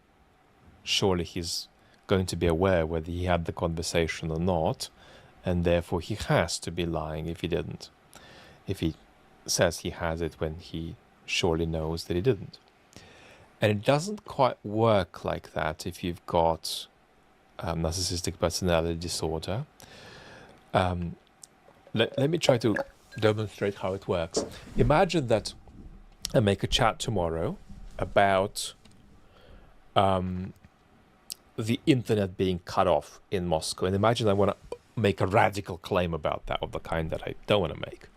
Surely he's going to be aware whether he had the conversation or not, and therefore he has to be lying if he didn't. If he says he has it when he surely knows that he didn't. And it doesn't quite work like that if you've got narcissistic personality disorder. Let me try to demonstrate how it works. Imagine that I make a chat tomorrow about the internet being cut off in Moscow. And imagine I want to make a radical claim about that, of the kind that I don't want to make.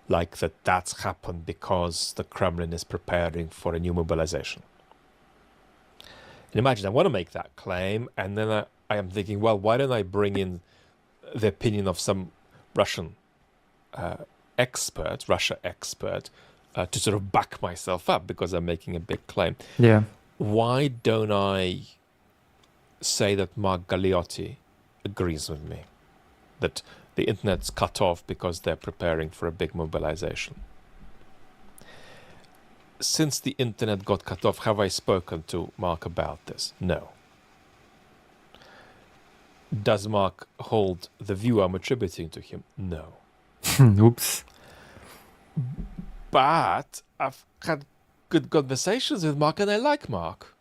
Like that's happened because the Kremlin is preparing for a new mobilization. And imagine I want to make that claim, and then I am thinking, well, why don't I bring in the opinion of some Russian Russia expert, to sort of back myself up because I'm making a big claim. Yeah. Why don't I say that Mark Galeotti agrees with me, that the internet's cut off because they're preparing for a big mobilization? Since the internet got cut off, have I spoken to Mark about this? No. Does Mark hold the view I'm attributing to him? No. Oops. But I've had good conversations with Mark, and I like Mark.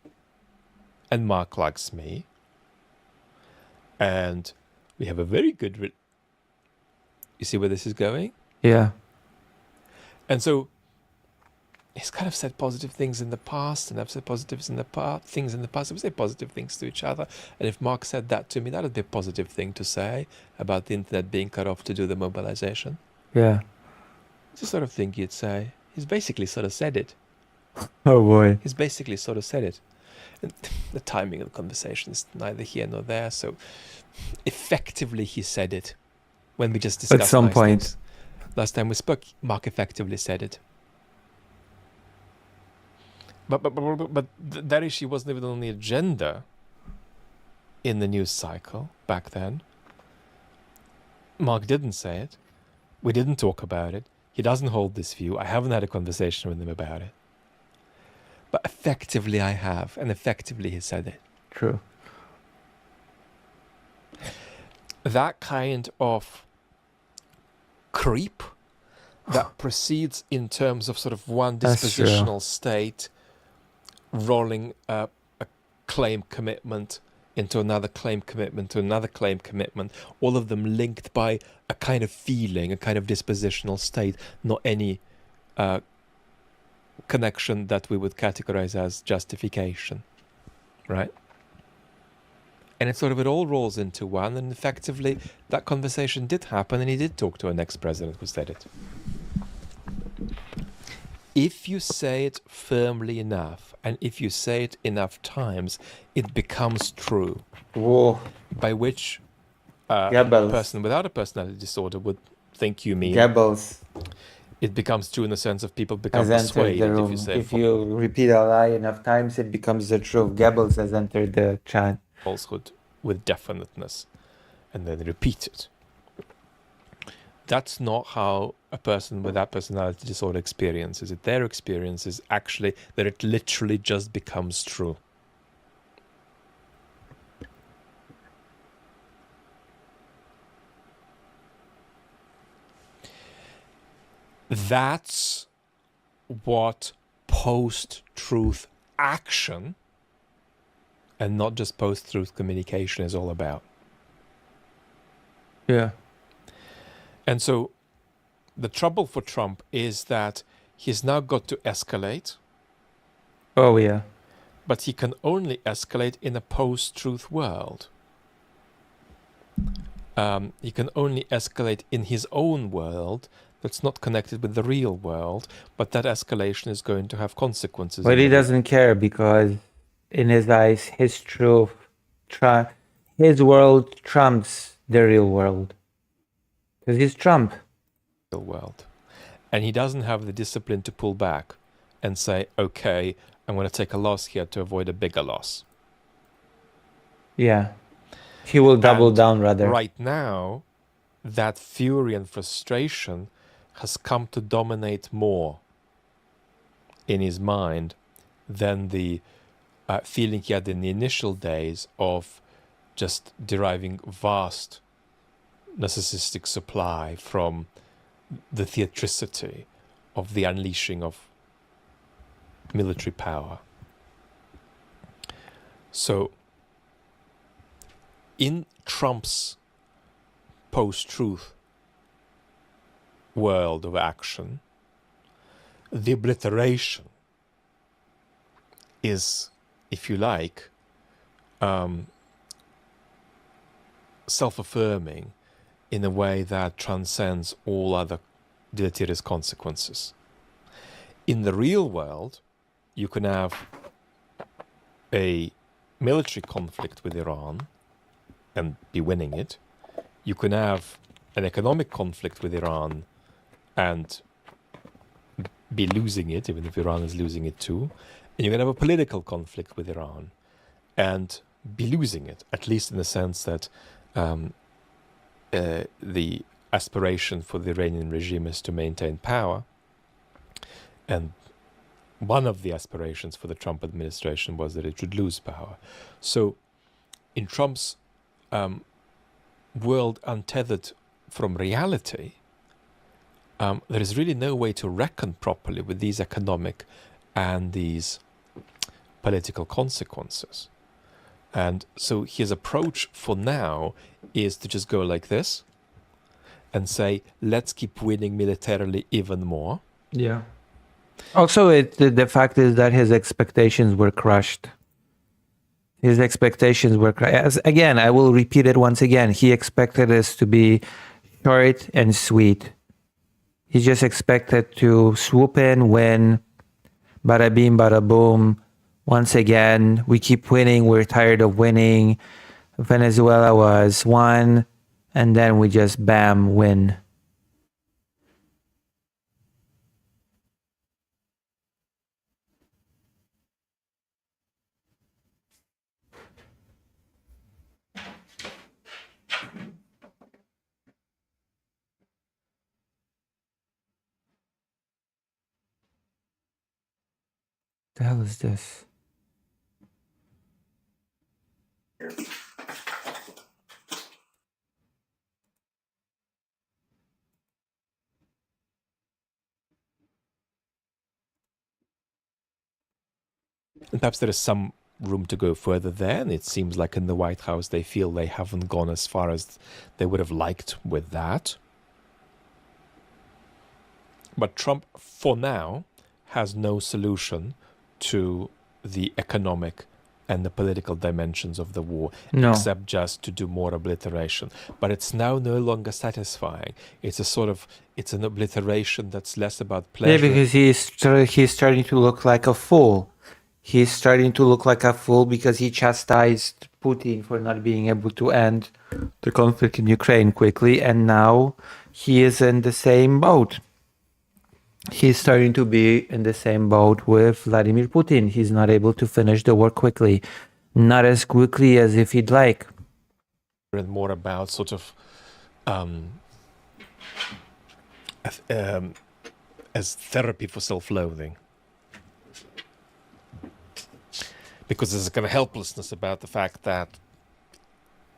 And Mark likes me. And we have a very good... You see where this is going? Yeah. And so he's kind of said positive things in the past, and I've said positive things in the past. We say positive things to each other. And if Mark said that to me, that would be a positive thing to say about the internet being cut off to do the mobilization. Yeah. It's the sort of thing you'd say. He's basically sort of said it. Oh boy. He's basically sort of said it. And the timing of the conversation is neither here nor there, so effectively he said it. When we just discussed At some point. things. Last time we spoke, Mark effectively said it. But that issue wasn't even on the agenda in the news cycle back then. Mark didn't say it. We didn't talk about it. He doesn't hold this view. I haven't had a conversation with him about it. But effectively I have, and effectively he said it. True. That kind of creep that proceeds in terms of sort of one That's true. dispositional state rolling a claim commitment into another claim commitment to another claim commitment, all of them linked by a kind of feeling, a kind of dispositional state, not any connection that we would categorize as justification, right? And it all rolls into one, and effectively that conversation did happen, and he did talk to an ex-president who said it. If you say it firmly enough, and if you say it enough times, it becomes true. Whoa. By which a Goebbels. person without a personality disorder would think you mean. Goebbels It becomes true in the sense of people become has entered the persuaded if room. you say If you repeat a lie enough times, it becomes the truth. Goebbels has entered the chat. falsehood with definiteness and then repeat it. That's not how a person with that personality disorder experiences it. Their experience is actually that it literally just becomes true. That's what post-truth action and not just post-truth communication is all about. Yeah. And so the trouble for Trump is that he's now got to escalate, Oh yeah. but he can only escalate in a post-truth world. He can only escalate in his own world that's not connected with the real world, but that escalation is going to have consequences. But he doesn't care because in his eyes, his truth, his world trumps the real world. Because he's Trump. Real world. And he doesn't have the discipline to pull back and say, okay, I'm going to take a loss here to avoid a bigger loss. Yeah. He will double And down rather. Right now, that fury and frustration has come to dominate more in his mind than the feeling he had in the initial days of just deriving vast narcissistic supply from the theatricity of the unleashing of military power. So, in Trump's post-truth world of action, the obliteration is, if you like, self-affirming in a way that transcends all other deleterious consequences. In the real world, you can have a military conflict with Iran and be winning it. You can have an economic conflict with Iran and be losing it, even if Iran is losing it too. And you can have a political conflict with Iran and be losing it, at least in the sense that the aspiration for the Iranian regime is to maintain power. And one of the aspirations for the Trump administration was that it should lose power. So in Trump's world untethered from reality, there is really no way to reckon properly with these economic and these political consequences. And so his approach for now is to just go like this and say, let's keep winning militarily even more. Yeah. Also, the fact is that his expectations were crushed. His expectations were crushed. Again, I will repeat it once again. He expected us to be short and sweet. He's just expected to swoop in, win, bada beam, bada boom. Once again, we keep winning. We're tired of winning. Venezuela was one, and then we just bam, win. The hell is this? And perhaps there is some room to go further there, and it seems like in the White House they feel they haven't gone as far as they would have liked with that. But Trump, for now, has no solution to the economic and the political dimensions of the war, except just to do more obliteration. But it's now no longer satisfying. It's an obliteration that's less about pleasure. Yeah, because he's starting to look like a fool. He's starting to look like a fool because he chastised Putin for not being able to end the conflict in Ukraine quickly, and now he is in the same boat. He's starting to be in the same boat with Vladimir Putin. He's not able to finish the war quickly, not as quickly as if he'd like. And more about sort of as therapy for self-loathing. Because there's a kind of helplessness about the fact that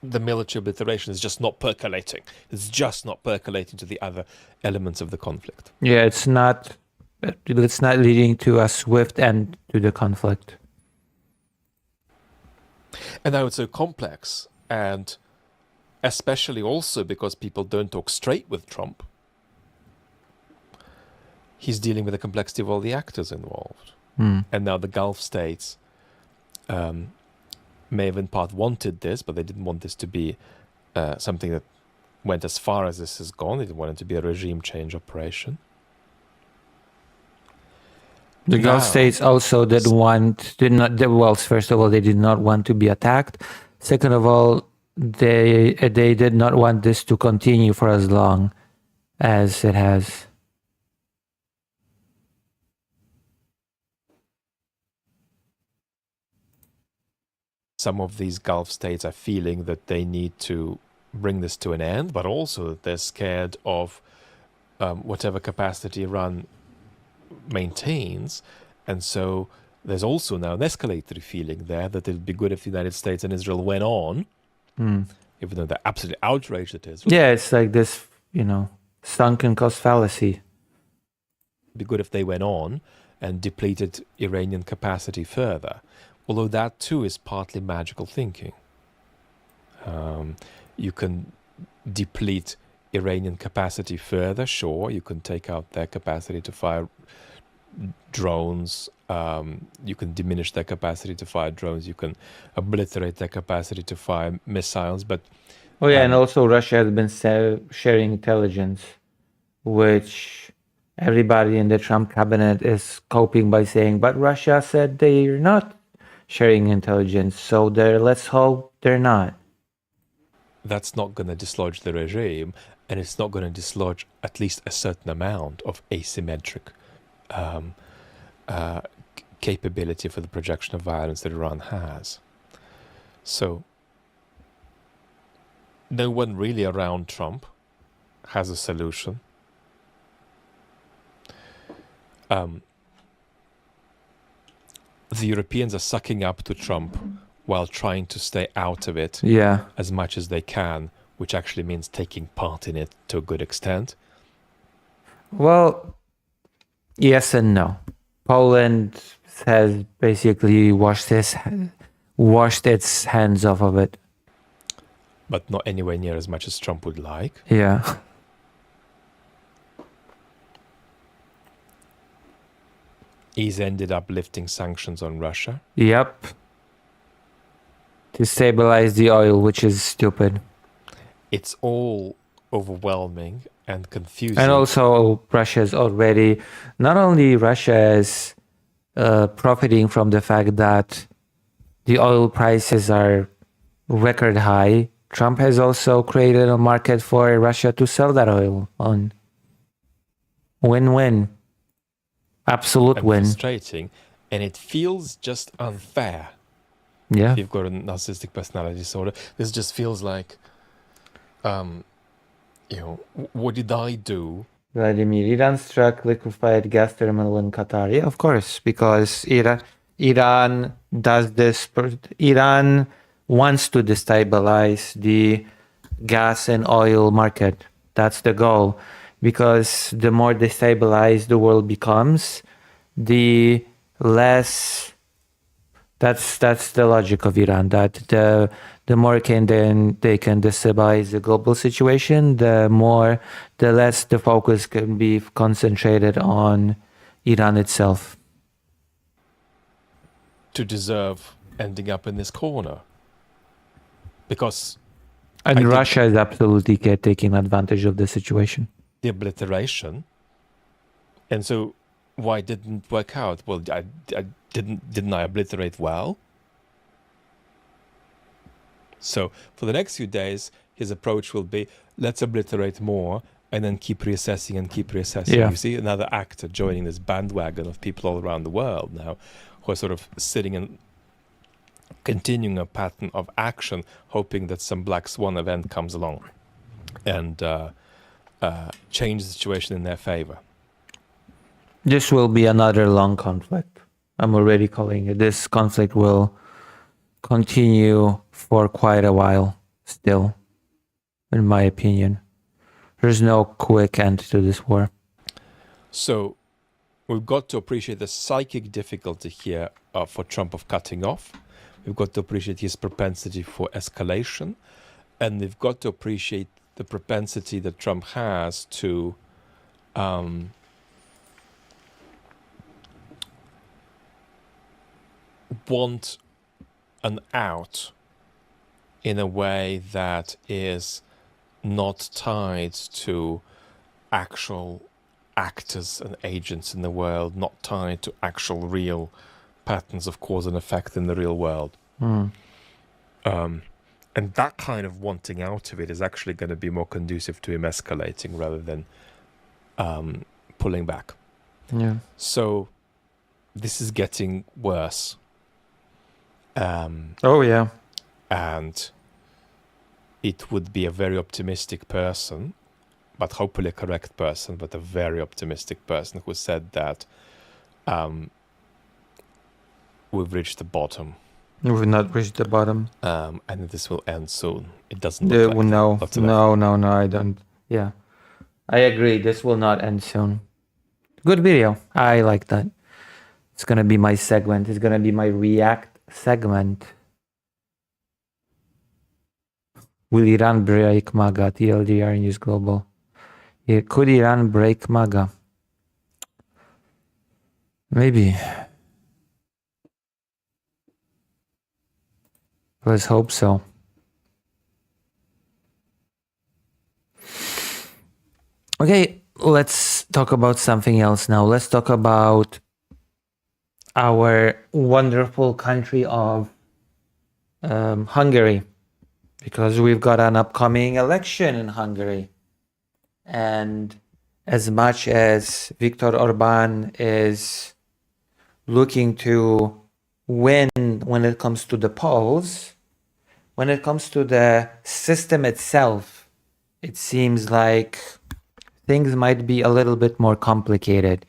the military obliteration is just not percolating. It's just not percolating to the other elements of the conflict. Yeah, it's not leading to a swift end to the conflict. And now it's so complex, and especially also because people don't talk straight with Trump. He's dealing with the complexity of all the actors involved. And now the Gulf states may have in part wanted this, but they didn't want this to be something that went as far as this has gone. They didn't want it to be a regime change operation. The Gulf states also first of all, they did not want to be attacked. Second of all, they did not want this to continue for as long as it has. Some of these Gulf states are feeling that they need to bring this to an end, but also that they're scared of whatever capacity Iran maintains. And so there's also now an escalatory feeling there that it would be good if the United States and Israel went on, even though they're absolutely outraged at Israel. Yeah, it's like this, sunken cost fallacy. It'd be good if they went on and depleted Iranian capacity further. Although that too is partly magical thinking. You can deplete Iranian capacity further, sure. You can take out their capacity to fire drones. You can diminish their capacity to fire drones. You can obliterate their capacity to fire missiles. But and also Russia has been sharing intelligence, which everybody in the Trump cabinet is coping by saying, but Russia said they're not sharing intelligence, so let's hope they're not. That's not going to dislodge the regime, and it's not going to dislodge at least a certain amount of asymmetric capability for the projection of violence that Iran has. So no one really around Trump has a solution. The Europeans are sucking up to Trump while trying to stay out of it as much as they can, which actually means taking part in it to a good extent. Well, yes and no. Poland has basically washed its hands off of it. But not anywhere near as much as Trump would like. Yeah. He's ended up lifting sanctions on Russia. Yep. To stabilize the oil, which is stupid. It's all overwhelming and confusing. And also, Russia is already, not only Russia is profiting from the fact that the oil prices are record high, Trump has also created a market for Russia to sell that oil on. Win-win. Absolute and win. frustrating, and it feels just unfair. Yeah. If you've got a narcissistic personality disorder, this just feels like, what did I do? Vladimir, Iran struck liquefied gas terminal in Qatar. Yeah, of course, because Iran does this. Iran wants to destabilize the gas and oil market. That's the goal, because the more destabilized the world becomes, the less. That's the logic of Iran. That the more they can destabilize the global situation, the less the focus can be concentrated on Iran itself. To deserve ending up in this corner. Because And Russia is absolutely taking advantage of the situation. The obliteration. And so why didn't it work out? Well, didn't I obliterate well? So for the next few days, his approach will be, let's obliterate more and then keep reassessing and keep reassessing. Yeah. You see another actor joining this bandwagon of people all around the world now who are sort of sitting and continuing a pattern of action, hoping that some black swan event comes along and change the situation in their favor. This will be another long conflict. I'm already calling it. This conflict will continue for quite a while still, in my opinion. There's no quick end to this war. So we've got to appreciate the psychic difficulty here for Trump of cutting off. We've got to appreciate his propensity for escalation. And we've got to appreciate the propensity that Trump has to want an out in a way that is not tied to actual actors and agents in the world, not tied to actual real patterns of cause and effect in the real world. And that kind of wanting out of it is actually going to be more conducive to him escalating rather than pulling back. Yeah. So this is getting worse. Oh, yeah. And it would be a very optimistic person, but hopefully a correct person, but a very optimistic person who said that we've reached the bottom. We've not reached the bottom. And this will end soon. It doesn't look like no, lots of effort. no, I don't. Yeah. I agree. This will not end soon. Good video. I like that. It's going to be my segment. It's going to be my react segment. Will Iran break MAGA? TLDR News Global. Yeah, could Iran break MAGA? Maybe. Let's hope so. Okay, let's talk about something else now. Let's talk about our wonderful country of Hungary, because we've got an upcoming election in Hungary. And as much as Viktor Orban is looking to win when it comes to the polls, when it comes to the system itself, it seems like things might be a little bit more complicated.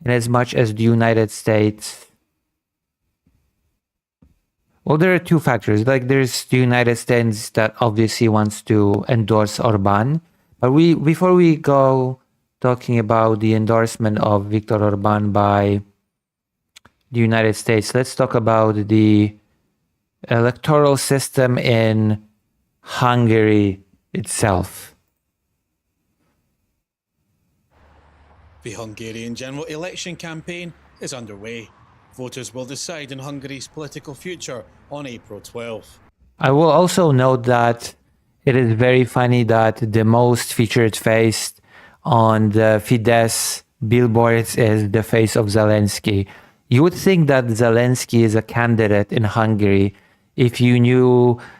And as much as the United States, well, there are two factors. Like, there's the United States that obviously wants to endorse Orban. But before we go talking about the endorsement of Viktor Orban by the United States, let's talk about the electoral system in Hungary itself. The Hungarian general election campaign is underway. Voters will decide on Hungary's political future on April 12th. I will also note that it is very funny that the most featured face on the Fidesz billboards is the face of Zelensky. You would think that Zelensky is a candidate in Hungary if you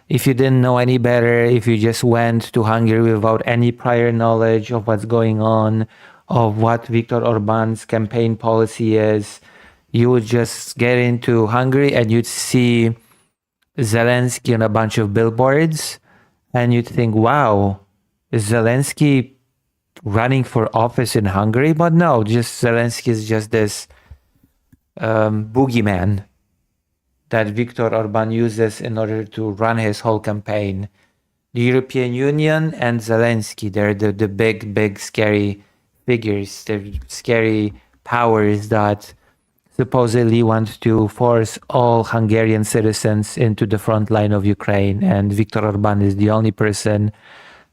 didn't know any better, if you just went to Hungary without any prior knowledge of what's going on, of what Viktor Orban's campaign policy is. You would just get into Hungary and you'd see Zelensky on a bunch of billboards, and you'd think, wow, is Zelensky running for office in Hungary? But no, just Zelensky is just this boogeyman that Viktor Orban uses in order to run his whole campaign. The European Union and Zelensky, they're the big, scary figures. They're scary powers that supposedly want to force all Hungarian citizens into the front line of Ukraine, and Viktor Orban is the only person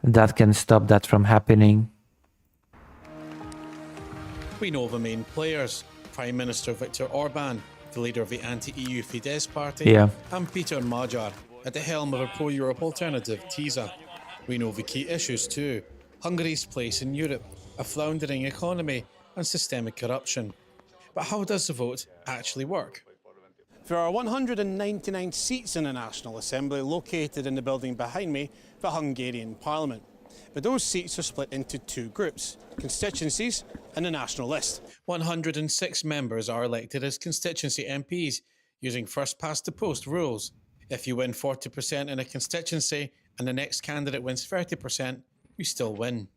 that can stop that from happening. We know the main players: Prime Minister Viktor Orban, the leader of the anti-EU Fidesz party, and Peter Magyar, at the helm of a pro-Europe alternative, TISA. We know the key issues too: Hungary's place in Europe, a floundering economy, and systemic corruption. But how does the vote actually work? There are 199 seats in the National Assembly located in the building behind me, the Hungarian Parliament. But those seats are split into two groups: constituencies and the national list. 106 members are elected as constituency MPs using first-past-the-post rules. If you win 40% in a constituency and the next candidate wins 30%, you still win.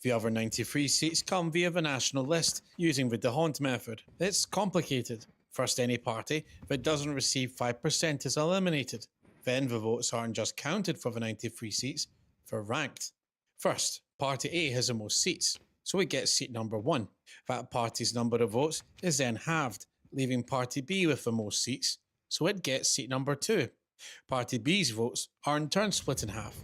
The other 93 seats come via the national list using the D'Hondt method. It's complicated. First, any party that doesn't receive 5% is eliminated. Then the votes aren't just counted for the 93 seats, they're ranked. First, Party A has the most seats, so it gets seat number 1. That party's number of votes is then halved, leaving Party B with the most seats, so it gets seat number 2. Party B's votes are in turn split in half,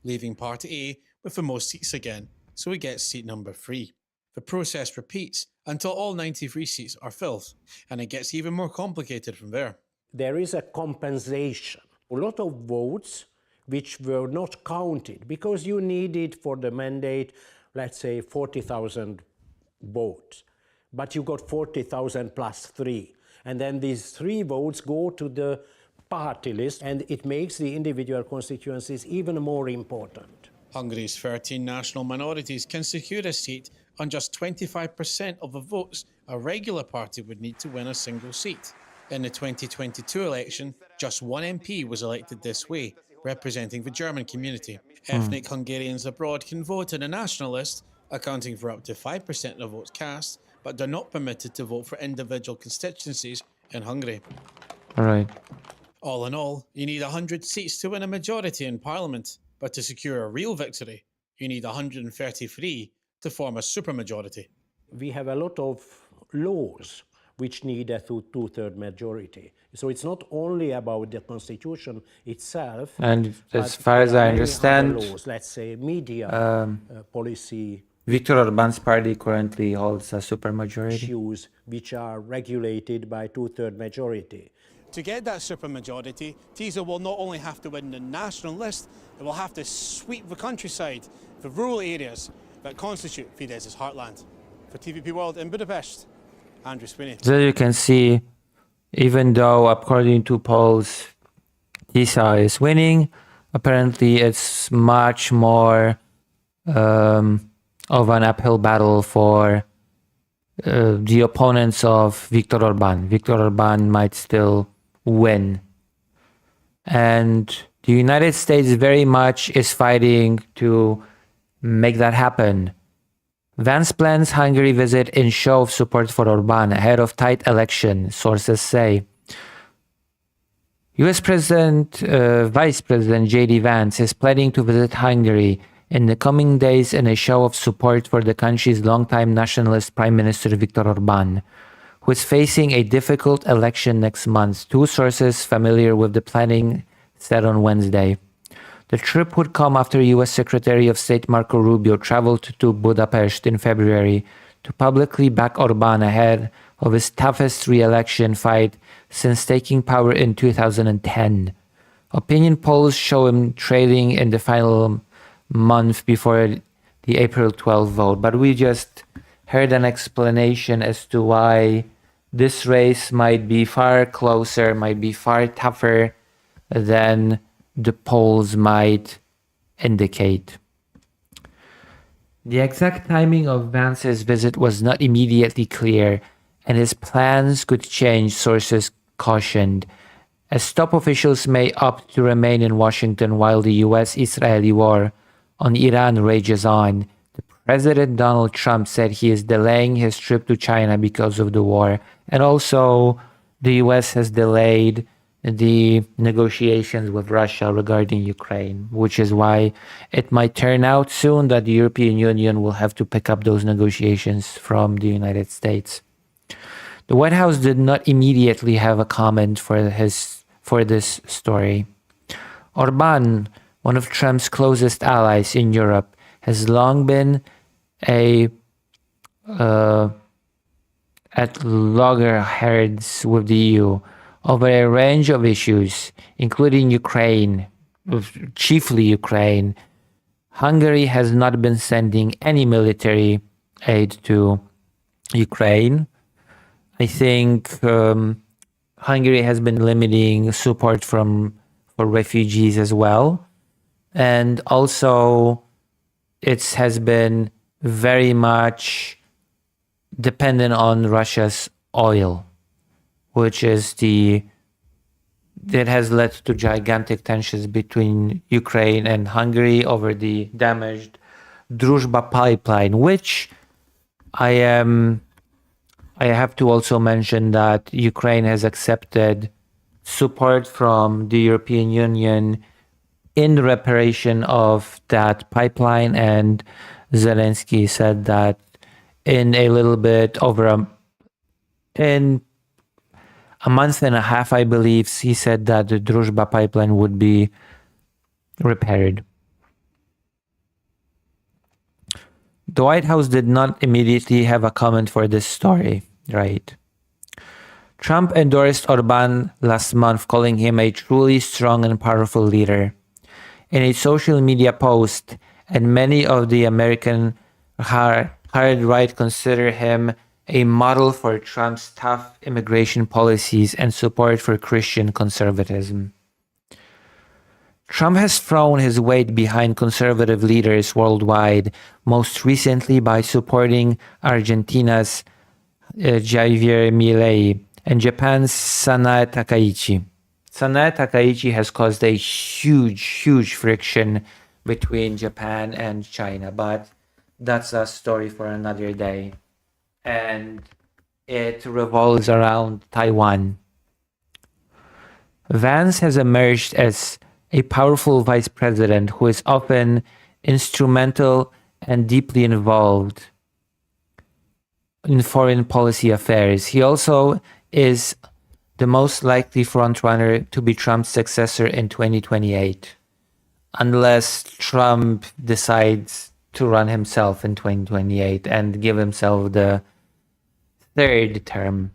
leaving Party A with the most seats again, so it gets seat number 3. The process repeats until all 93 seats are filled, and it gets even more complicated from there. There is a compensation. A lot of votes which were not counted because you needed for the mandate, let's say 40,000 votes, but you got 40,000 plus 3. And then these 3 votes go to the party list, and it makes the individual constituencies even more important. Hungary's 13 national minorities can secure a seat on just 25% of the votes a regular party would need to win a single seat. In the 2022 election, just 1 MP was elected this way, representing the German community. Ethnic Hungarians abroad can vote in a national list, accounting for up to 5% of the votes cast, but they're not permitted to vote for individual constituencies in Hungary. Right. All in all, you need 100 seats to win a majority in Parliament, but to secure a real victory, you need 133 to form a supermajority. We have a lot of laws which need a two-thirds majority. So it's not only about the constitution itself. And as far as I understand, laws, let's say media policy, Viktor Orban's party currently holds a supermajority. issues which are regulated by two-thirds majority. To get that supermajority, TISA will not only have to win the national list, it will have to sweep the countryside, the rural areas that constitute Fidesz's heartland. For TVP World in Budapest, Andrew Sweeney. So you can see, even though according to polls, TISA is winning, apparently it's much more of an uphill battle for the opponents of Viktor Orban. Viktor Orban might still win. And the United States very much is fighting to make that happen. Vance plans Hungary visit in show of support for Orban ahead of tight election, sources say. US Vice President J.D. Vance is planning to visit Hungary in the coming days in a show of support for the country's longtime nationalist Prime Minister Viktor Orban, who is facing a difficult election next month, 2 sources familiar with the planning said on Wednesday. The trip would come after US Secretary of State Marco Rubio traveled to Budapest in February to publicly back Orban ahead of his toughest re-election fight since taking power in 2010. Opinion polls show him trailing in the final month before the April 12 vote, but we just heard an explanation as to why this race might be far closer, might be far tougher than the polls might indicate. The exact timing of Vance's visit was not immediately clear, and his plans could change, sources cautioned, as top officials may opt to remain in Washington while the US-Israeli war on Iran rages on. President Donald Trump said he is delaying his trip to China because of the war, and also the US has delayed the negotiations with Russia regarding Ukraine, which is why it might turn out soon that the European Union will have to pick up those negotiations from the United States. The White House did not immediately have a comment for this story. Orban, one of Trump's closest allies in Europe, has long been at loggerheads with the EU over a range of issues, including Ukraine, chiefly Ukraine. Hungary has not been sending any military aid to Ukraine. I think Hungary has been limiting support for refugees as well. And also it has been very much dependent on Russia's oil, which is that has led to gigantic tensions between Ukraine and Hungary over the damaged Druzhba pipeline, which I have to also mention that Ukraine has accepted support from the European Union in reparation of that pipeline, and Zelensky said that in a little bit over in a month and a half, I believe, he said that the Druzhba pipeline would be repaired. The White House did not immediately have a comment for this story, right? Trump endorsed Orban last month, calling him a truly strong and powerful leader. In a social media post, and many of the American hard right consider him a model for Trump's tough immigration policies and support for Christian conservatism. Trump has thrown his weight behind conservative leaders worldwide, most recently by supporting Argentina's Javier Milei and Japan's Sanae Takaichi. Sanae Takaichi has caused a huge friction between Japan and China, but that's a story for another day. And it revolves around Taiwan. Vance has emerged as a powerful vice president who is often instrumental and deeply involved in foreign policy affairs. He also is the most likely frontrunner to be Trump's successor in 2028, unless Trump decides to run himself in 2028 and give himself the third term.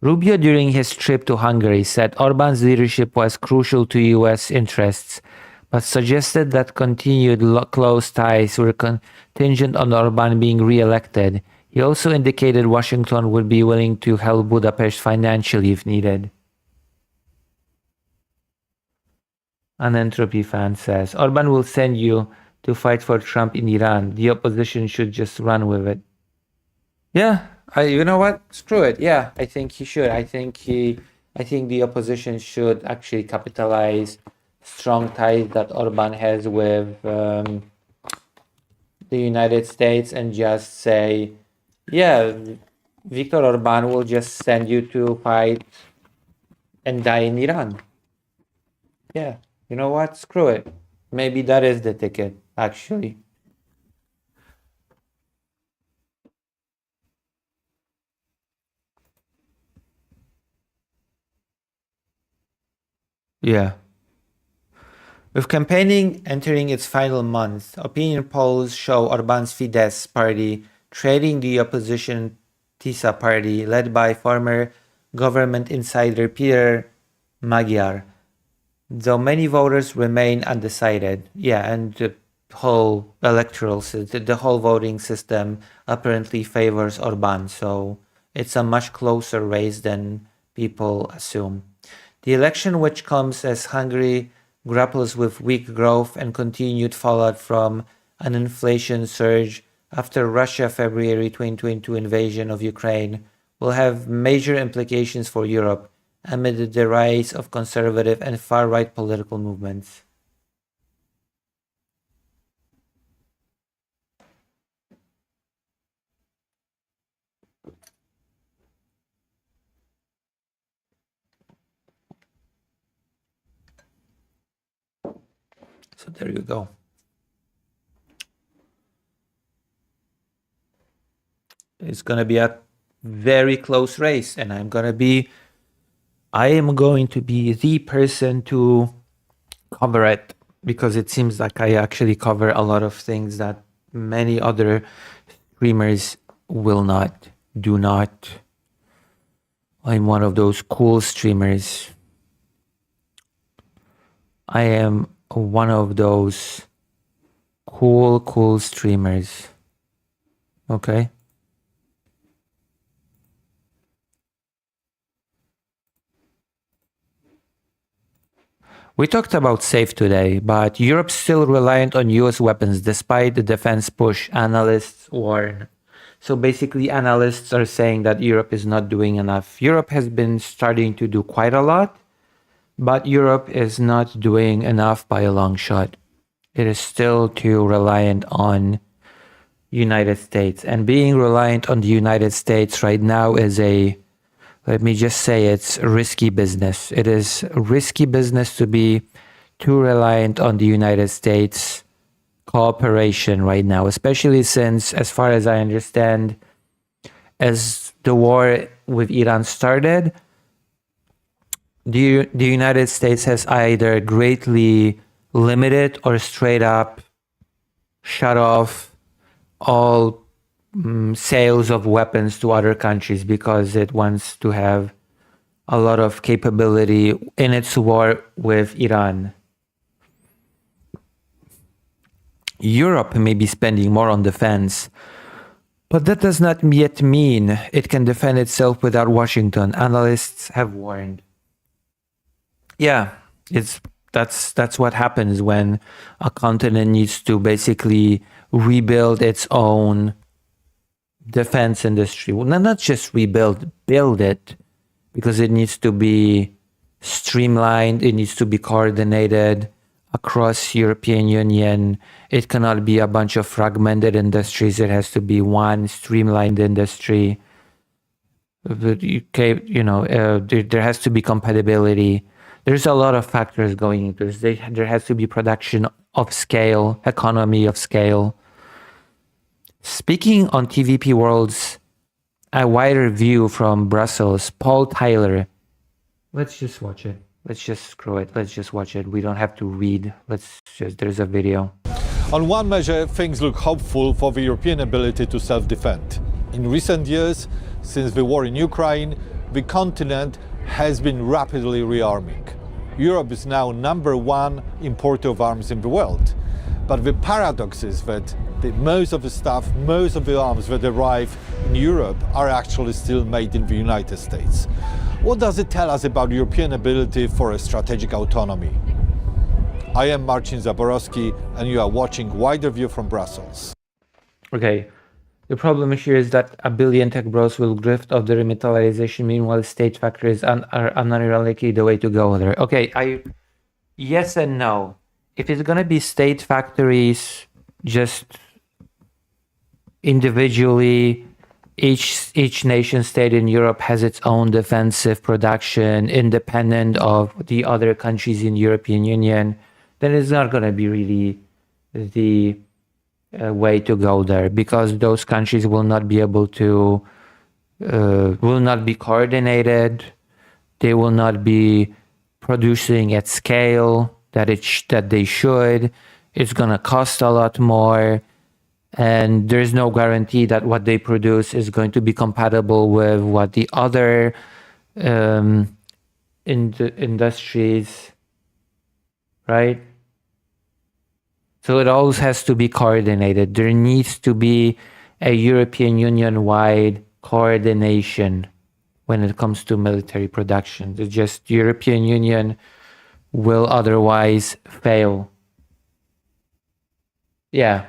Rubio, during his trip to Hungary, said Orban's leadership was crucial to U.S. interests, but suggested that continued close ties were contingent on Orban being re-elected. He also indicated Washington would be willing to help Budapest financially if needed. An Entropy fan says, Orban will send you to fight for Trump in Iran. The opposition should just run with it. Yeah, you know what? Screw it. Yeah, I think he should. I think the opposition should actually capitalize strong ties that Orban has with the United States and just say, yeah, Viktor Orban will just send you to fight and die in Iran. Yeah, you know what? Screw it. Maybe that is the ticket, actually. Yeah. With campaigning entering its final month, opinion polls show Orban's Fidesz party trailing the opposition TISA party, led by former government insider Peter Magyar. though many voters remain undecided. Yeah, and the whole electoral system, the whole voting system apparently favors Orban, so it's a much closer race than people assume. The election, which comes as Hungary grapples with weak growth and continued fallout from an inflation surge after Russia February 2022 invasion of Ukraine, will have major implications for Europe amid the rise of conservative and far-right political movements. So there you go. It's going to be a very close race, and I am going to be the person to cover it, because it seems like I actually cover a lot of things that many other streamers do not. I'm one of those cool streamers. I am one of those cool streamers. Okay? We talked about SAFE today, but Europe's still reliant on US weapons despite the defense push, analysts warn. So basically, analysts are saying that Europe is not doing enough. Europe has been starting to do quite a lot, but Europe is not doing enough by a long shot. It is still too reliant on United States. And being reliant on the United States right now is let me just say, it's risky business. It is risky business to be too reliant on the United States cooperation right now, especially since, as far as I understand, as the war with Iran started, the United States has either greatly limited or straight up shut off all sales of weapons to other countries because it wants to have a lot of capability in its war with Iran. Europe may be spending more on defense, but that does not yet mean it can defend itself without Washington, analysts have warned. Yeah, that's what happens when a continent needs to basically rebuild its own defense industry. Well, not just build it, because it needs to be streamlined, it needs to be coordinated across European Union. It cannot be a bunch of fragmented industries. It has to be one streamlined industry. The UK, there has to be compatibility. There's a lot of factors going into this. There has to be production of scale, economy of scale. Speaking on TVP World's A Wider View from Brussels, Paul Tyler. Let's just watch it. Let's just screw it. Let's just watch it. We don't have to read. There's a video. On one measure, things look hopeful for the European ability to self-defend. In recent years, since the war in Ukraine, the continent has been rapidly rearming. Europe is now #1 importer of arms in the world. But the paradox is that most of the stuff, most of the arms that arrive in Europe are actually still made in the United States. What does it tell us about European ability for a strategic autonomy? I am Marcin Zaborowski, and you are watching Wider View from Brussels. Okay, the problem here is that a billion tech bros will drift off the remilitarization, meanwhile state factories are unironically the way to go there. Okay, yes and no. If it's gonna be state factories, just individually, each nation state in Europe has its own defensive production, independent of the other countries in European Union, then it's not gonna be really the way to go there, because those countries will not be able to, will not be coordinated. They will not be producing at scale that they should. It's gonna cost a lot more, and there's no guarantee that what they produce is going to be compatible with what the other in the industries right? So it always has to be coordinated. There needs to be a European Union-wide coordination when it comes to military production. It's just European Union will otherwise fail. Yeah,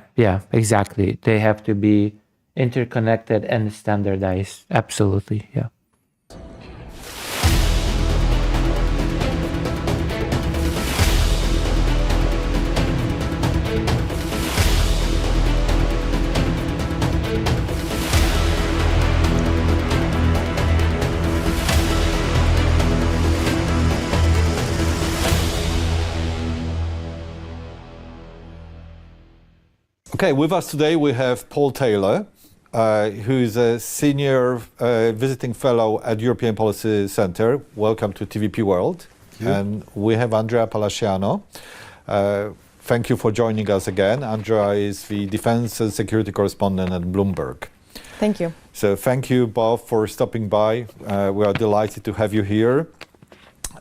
exactly. They have to be interconnected and standardized. Absolutely, yeah. Okay, with us today we have Paul Taylor, who's a senior visiting fellow at European Policy Center. Welcome to TVP World. And we have Andrea Palaciano. Thank you for joining us again. Andrea is the defense and security correspondent at Bloomberg. Thank you. So thank you both for stopping by. We are delighted to have you here.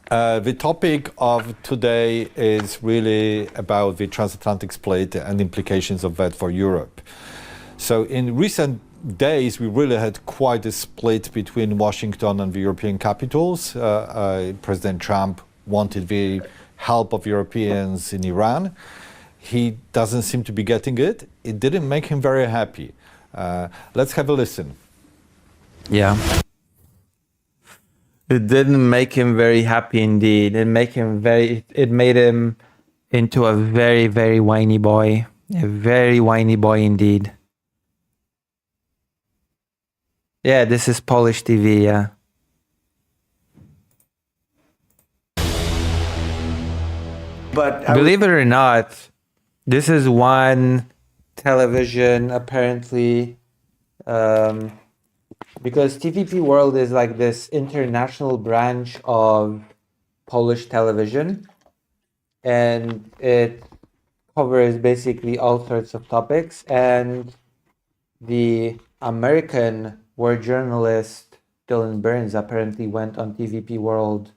The topic of today is really about the transatlantic split and implications of that for Europe. So in recent days, we really had quite a split between Washington and the European capitals. President Trump wanted the help of Europeans in Iran. He doesn't seem to be getting it. It didn't make him very happy. Let's have a listen. Yeah. It didn't make him very happy indeed. It made him into a very, very whiny boy. A very whiny boy indeed. Yeah, this is Polish TV, yeah. But believe it or not, this is one television apparently, because TVP World is like this international branch of Polish television, and it covers basically all sorts of topics. And the American war journalist Dylan Burns apparently went on TVP World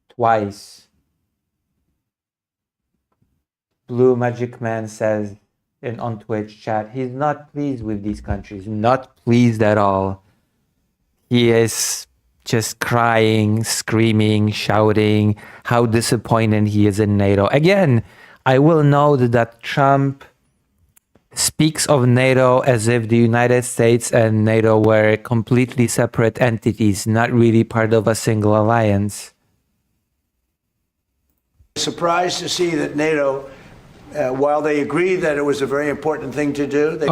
twice. Blue Magic Man says on Twitch chat, he's not pleased with these countries, not pleased at all. He is just crying, screaming, shouting how disappointed he is in NATO. Again, I will note that Trump speaks of NATO as if the United States and NATO were completely separate entities, not really part of a single alliance. surprised to see that NATO, while they agreed that it was a very important thing to do, by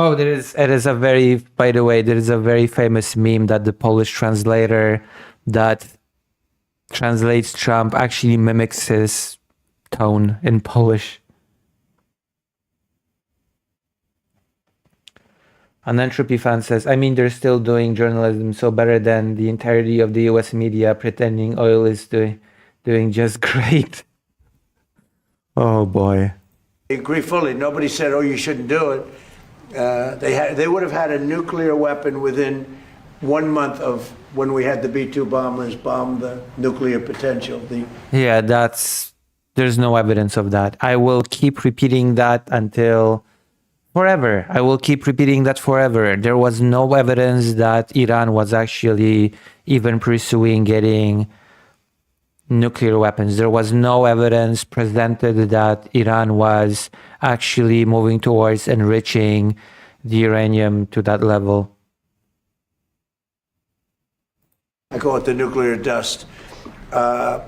the way, there is a very famous meme that the Polish translator that translates Trump actually mimics his tone in Polish. An Entropy fan says, I mean, they're still doing journalism, so better than the entirety of the US media pretending oil is doing just great. Oh boy. I agree fully. Nobody said, oh, you shouldn't do it. They would have had a nuclear weapon within 1 month of when we had the B-2 bombers bomb the nuclear potential. Yeah, there's no evidence of that. I will keep repeating that until forever. I will keep repeating that forever. There was no evidence that Iran was actually even pursuing getting nuclear weapons. There was no evidence presented that Iran was actually moving towards enriching the uranium to that level. I call it the nuclear dust. I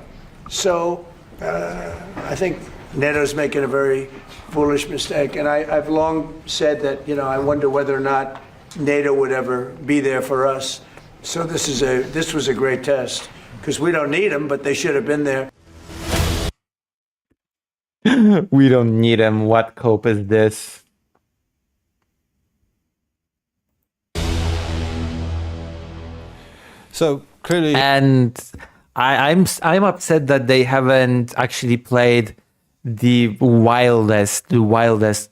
think NATO's making a very foolish mistake. And I've long said that, I wonder whether or not NATO would ever be there for us. So this was a great test, because we don't need them, but they should have been there. We don't need them. What cope is this? So clearly, and I'm upset that they haven't actually played the wildest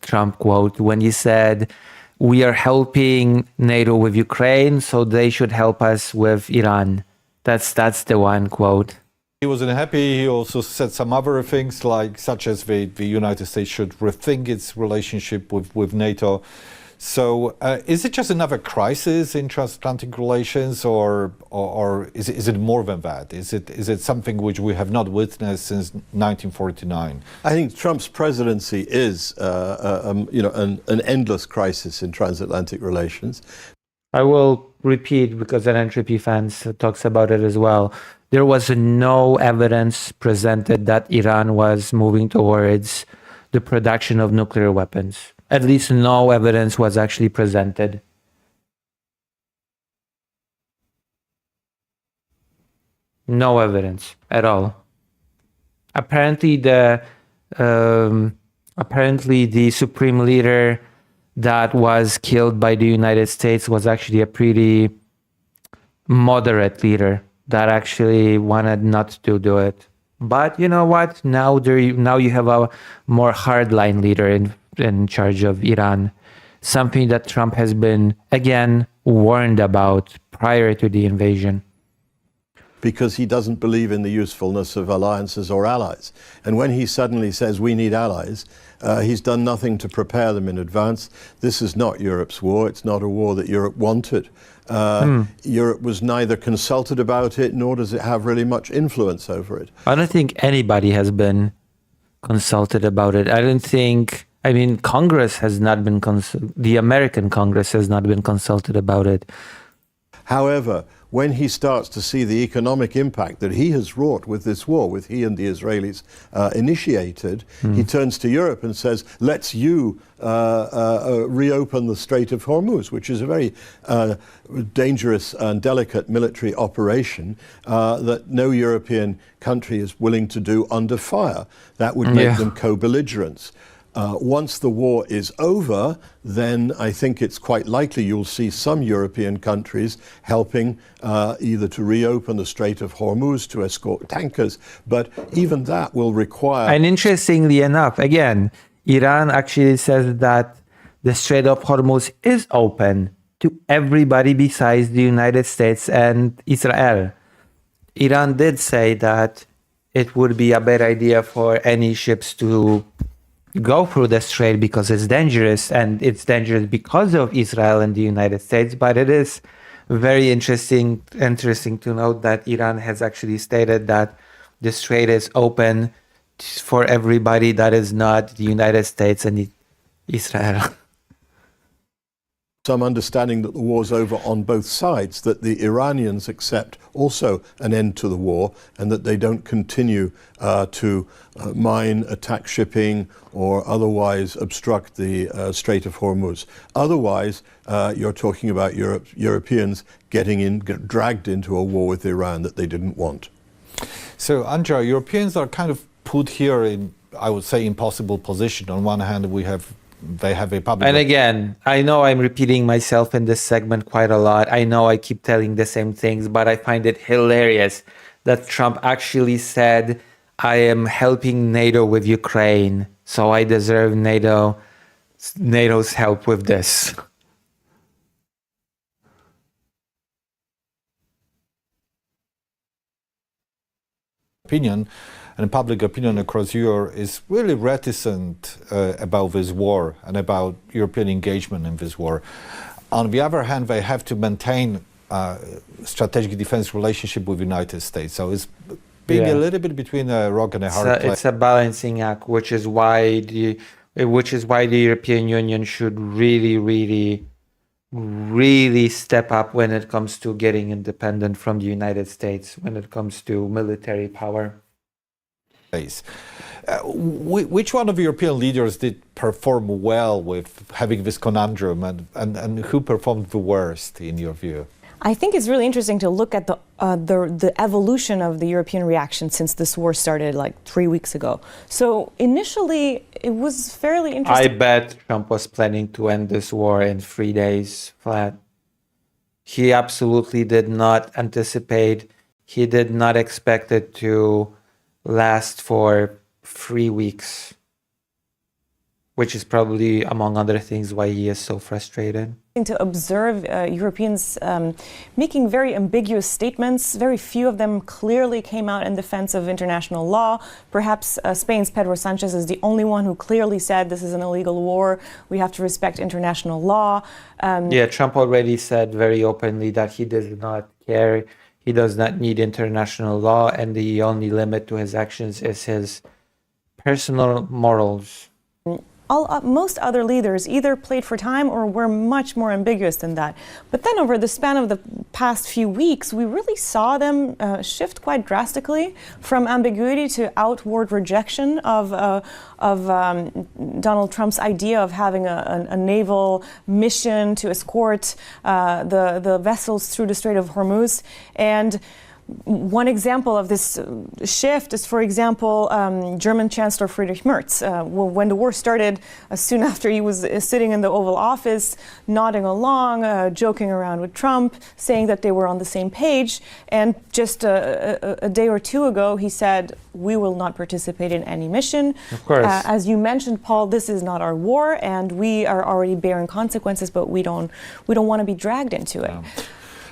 Trump quote when he said, "We are helping NATO with Ukraine, so they should help us with Iran." That's the one quote. He wasn't happy. He also said some other things, like such as the United States should rethink its relationship with NATO. So is it just another crisis in transatlantic relations, or is it more than that? Is it something which we have not witnessed since 1949? I think Trump's presidency is, an endless crisis in transatlantic relations. I will repeat, because an Entropy fans talks about it as well. There was no evidence presented that Iran was moving towards the production of nuclear weapons. At least no evidence was actually presented. No evidence at all. Apparently the supreme leader that was killed by the United States was actually a pretty moderate leader that actually wanted not to do it. But you know what? Now you have a more hardline leader in charge of Iran, something that Trump has been, again, warned about prior to the invasion. Because he doesn't believe in the usefulness of alliances or allies. And when he suddenly says we need allies, he's done nothing to prepare them in advance. This is not Europe's war. It's not a war that Europe wanted. Europe was neither consulted about it, nor does it have really much influence over it. I don't think anybody has been consulted about it. Congress has not been the American Congress has not been consulted about it. However, when he starts to see the economic impact that he has wrought with this war, with he and the Israelis initiated, he turns to Europe and says, let's reopen the Strait of Hormuz, which is a very dangerous and delicate military operation that no European country is willing to do under fire. That would make them co-belligerents. Once the war is over, then I think it's quite likely you'll see some European countries helping either to reopen the Strait of Hormuz, to escort tankers, but even that will require... And interestingly enough, again, Iran actually says that the Strait of Hormuz is open to everybody besides the United States and Israel. Iran did say that it would be a bad idea for any ships to go through the strait because it's dangerous, and it's dangerous because of Israel and the United States. But it is very interesting to note that Iran has actually stated that the strait is open for everybody that is not the United States and Israel. Some understanding that the war's over on both sides, that the Iranians accept also an end to the war, and that they don't continue to mine, attack shipping, or otherwise obstruct the Strait of Hormuz. Otherwise, you're talking about Europeans getting dragged into a war with Iran that they didn't want. So, Andrea, Europeans are kind of put here in, I would say, impossible position. On one hand, they have a public... And again, I know I'm repeating myself in this segment quite a lot. I know I keep telling the same things, but I find it hilarious that Trump actually said, I am helping NATO with Ukraine, so I deserve NATO's help with this. Opinion and public opinion across Europe is really reticent about this war and about European engagement in this war. On the other hand, they have to maintain strategic defense relationship with the United States. So it's being a little bit between a rock and a hard place. It's a balancing act, which is why the European Union should really step up when it comes to getting independent from the United States, when it comes to military power. Which one of the European leaders did perform well with having this conundrum, and who performed the worst in your view? I think it's really interesting to look at the evolution of the European reaction since this war started like 3 weeks ago. So initially, it was fairly interesting. I bet Trump was planning to end this war in 3 days flat. He absolutely did not anticipate, he did not expect it to last for 3 weeks which is probably, among other things, why he is so frustrated. To observe Europeans making very ambiguous statements. Very few of them clearly came out in defense of international law. Perhaps Spain's Pedro Sanchez is the only one who clearly said this is an illegal war. We have to respect international law. Yeah, Trump already said very openly that he does not care. He does not need international law, and the only limit to his actions is his personal morals. Most other leaders either played for time or were much more ambiguous than that. But then over the span of the past few weeks, we really saw them shift quite drastically from ambiguity to outward rejection of Donald Trump's idea of having a naval mission to escort the vessels through the Strait of Hormuz. And one example of this shift is, for example, German Chancellor Friedrich Merz. When the war started, soon after he was sitting in the Oval Office, nodding along, joking around with Trump, saying that they were on the same page. And just a day or two ago, he said, "We will not participate in any mission." Of course. As you mentioned, Paul, this is not our war, and we are already bearing consequences, but we don't want to be dragged into it.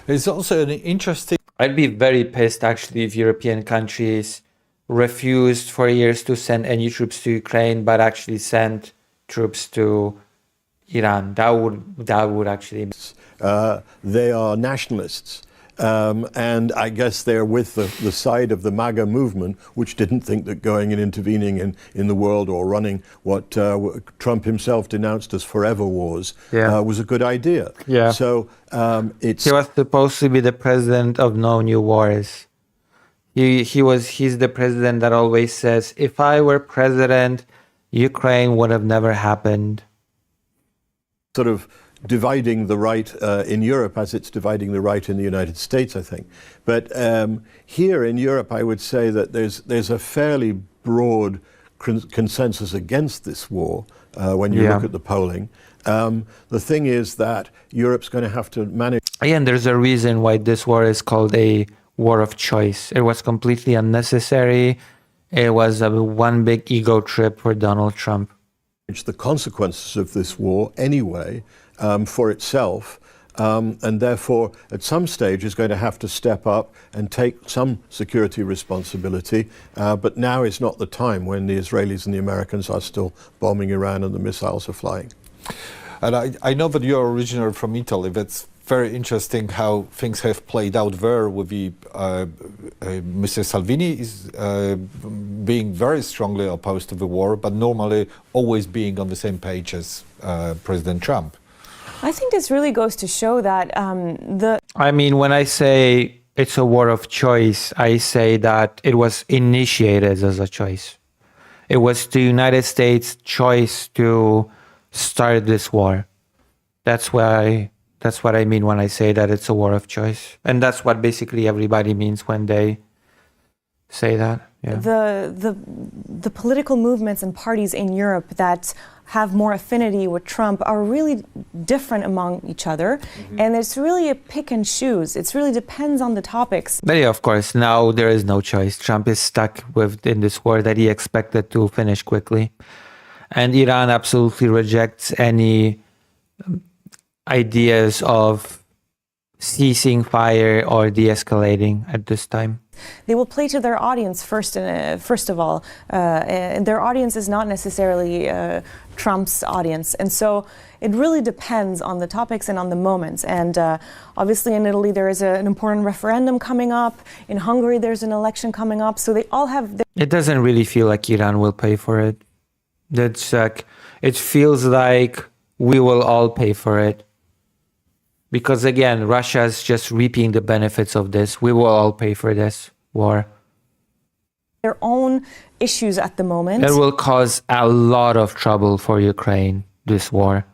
It's also an interesting. I'd be very pissed actually if European countries refused for years to send any troops to Ukraine, but actually sent troops to Iran. That would actually. They are nationalists. And I guess they're with the side of the MAGA movement, which didn't think that going and intervening in the world or running what Trump himself denounced as forever wars was a good idea. Yeah. So He was supposed to be the president of no new wars. He's the president that always says, if I were president, Ukraine would have never happened. Sort of dividing the right in Europe as it's dividing the right in the United States, I think. But here in Europe, I would say that there's a fairly broad consensus against this war when you look at the polling. The thing is that Europe's going to have to manage. Again, there's a reason why this war is called a war of choice. It was completely unnecessary. It was one big ego trip for Donald Trump. The consequences of this war anyway for itself, and therefore at some stage is going to have to step up and take some security responsibility, but now is not the time when the Israelis and the Americans are still bombing Iran and the missiles are flying. And I know that you're originally from Italy. That's very interesting how things have played out there with the Mr. Salvini is being very strongly opposed to the war, but normally always being on the same page as President Trump. I think this really goes to show that I mean, when I say it's a war of choice, I say that it was initiated as a choice. It was the United States' choice to start this war. That's what I mean when I say that it's a war of choice. And that's what basically everybody means when they say that. Yeah. The political movements and parties in Europe that have more affinity with Trump are really different among each other. Mm-hmm. And it's really a pick and choose. It really depends on the topics. But yeah, of course, now there is no choice. Trump is stuck in this war that he expected to finish quickly. And Iran absolutely rejects any ideas of ceasing fire or de-escalating at this time. They will play to their audience first of all. And their audience is not necessarily Trump's audience. And so it really depends on the topics and on the moments. And obviously in Italy there is an important referendum coming up. In Hungary there's an election coming up. So they all have... It doesn't really feel like Iran will pay for it. That's like, it feels like we will all pay for it. Because again, Russia is just reaping the benefits of this. We will all pay for this war. Their own issues at the moment. It will cause a lot of trouble for Ukraine, this war.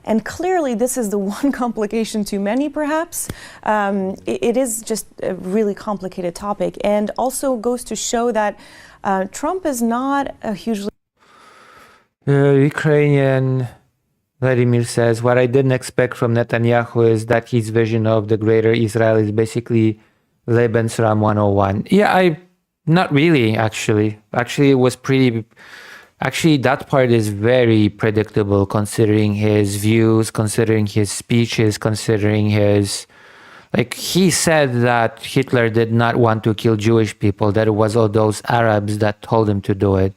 And clearly this is the one complication too many, perhaps. It is just a really complicated topic, and also goes to show that Trump is not a hugely... Ukrainian Vladimir says, what I didn't expect from Netanyahu is that his vision of the greater Israel is basically Lebensraum 101. Yeah, not really, actually. Actually, it was pretty Actually, that part is very predictable considering his views, considering his speeches, considering his... Like, he said that Hitler did not want to kill Jewish people, that it was all those Arabs that told him to do it.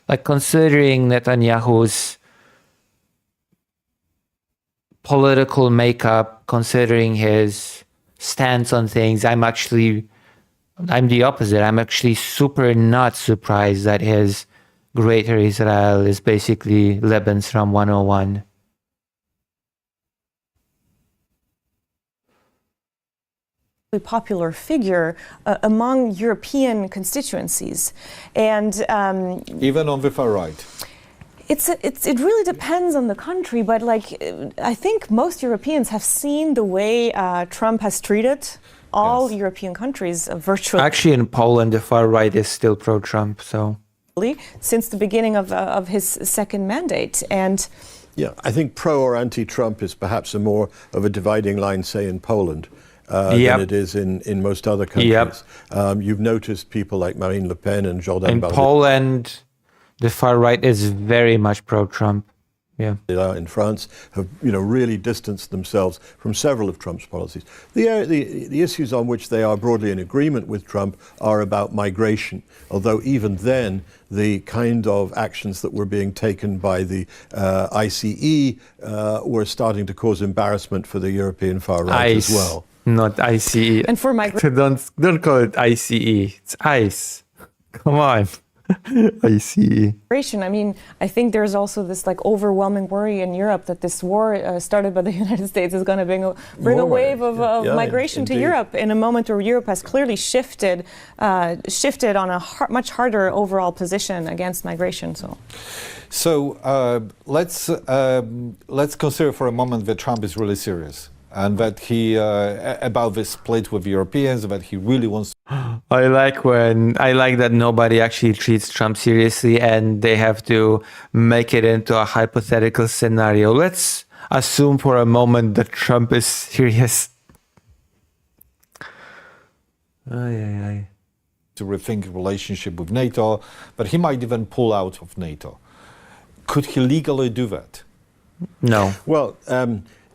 Like, considering Netanyahu's political makeup, considering his stance on things, I'm the opposite. I'm actually super not surprised that his Greater Israel is basically Lebensraum 101. Popular figure among European constituencies, and even on the far right. It really depends on the country, but like I think most Europeans have seen the way Trump has treated all European countries virtually. Actually, in Poland, the far right is still pro-Trump, so since the beginning of his second mandate. And yeah, I think pro or anti-Trump is perhaps a more of a dividing line, say, in Poland. Than it is in most other countries. You've noticed people like Marine Le Pen and Jordan in Bardella. Poland, the far right is very much pro-Trump. Yeah. In France have really distanced themselves from several of Trump's policies. The issues on which they are broadly in agreement with Trump are about migration, although even then the kind of actions that were being taken by the ICE were starting to cause embarrassment for the European far right as well. Not ICE. And for migration, don't call it ICE. It's ICE. Come on. ICE. I mean, I think there's also this like overwhelming worry in Europe that this war started by the United States is going to bring a wave of migration to Europe in a moment where Europe has clearly shifted on a much harder overall position against migration. So let's consider for a moment that Trump is really serious. And that he, about this split with Europeans, that he really wants. I like that nobody actually treats Trump seriously and they have to make it into a hypothetical scenario. Let's assume for a moment that Trump is serious. To rethink relationship with NATO, but he might even pull out of NATO. Could he legally do that? No. Well,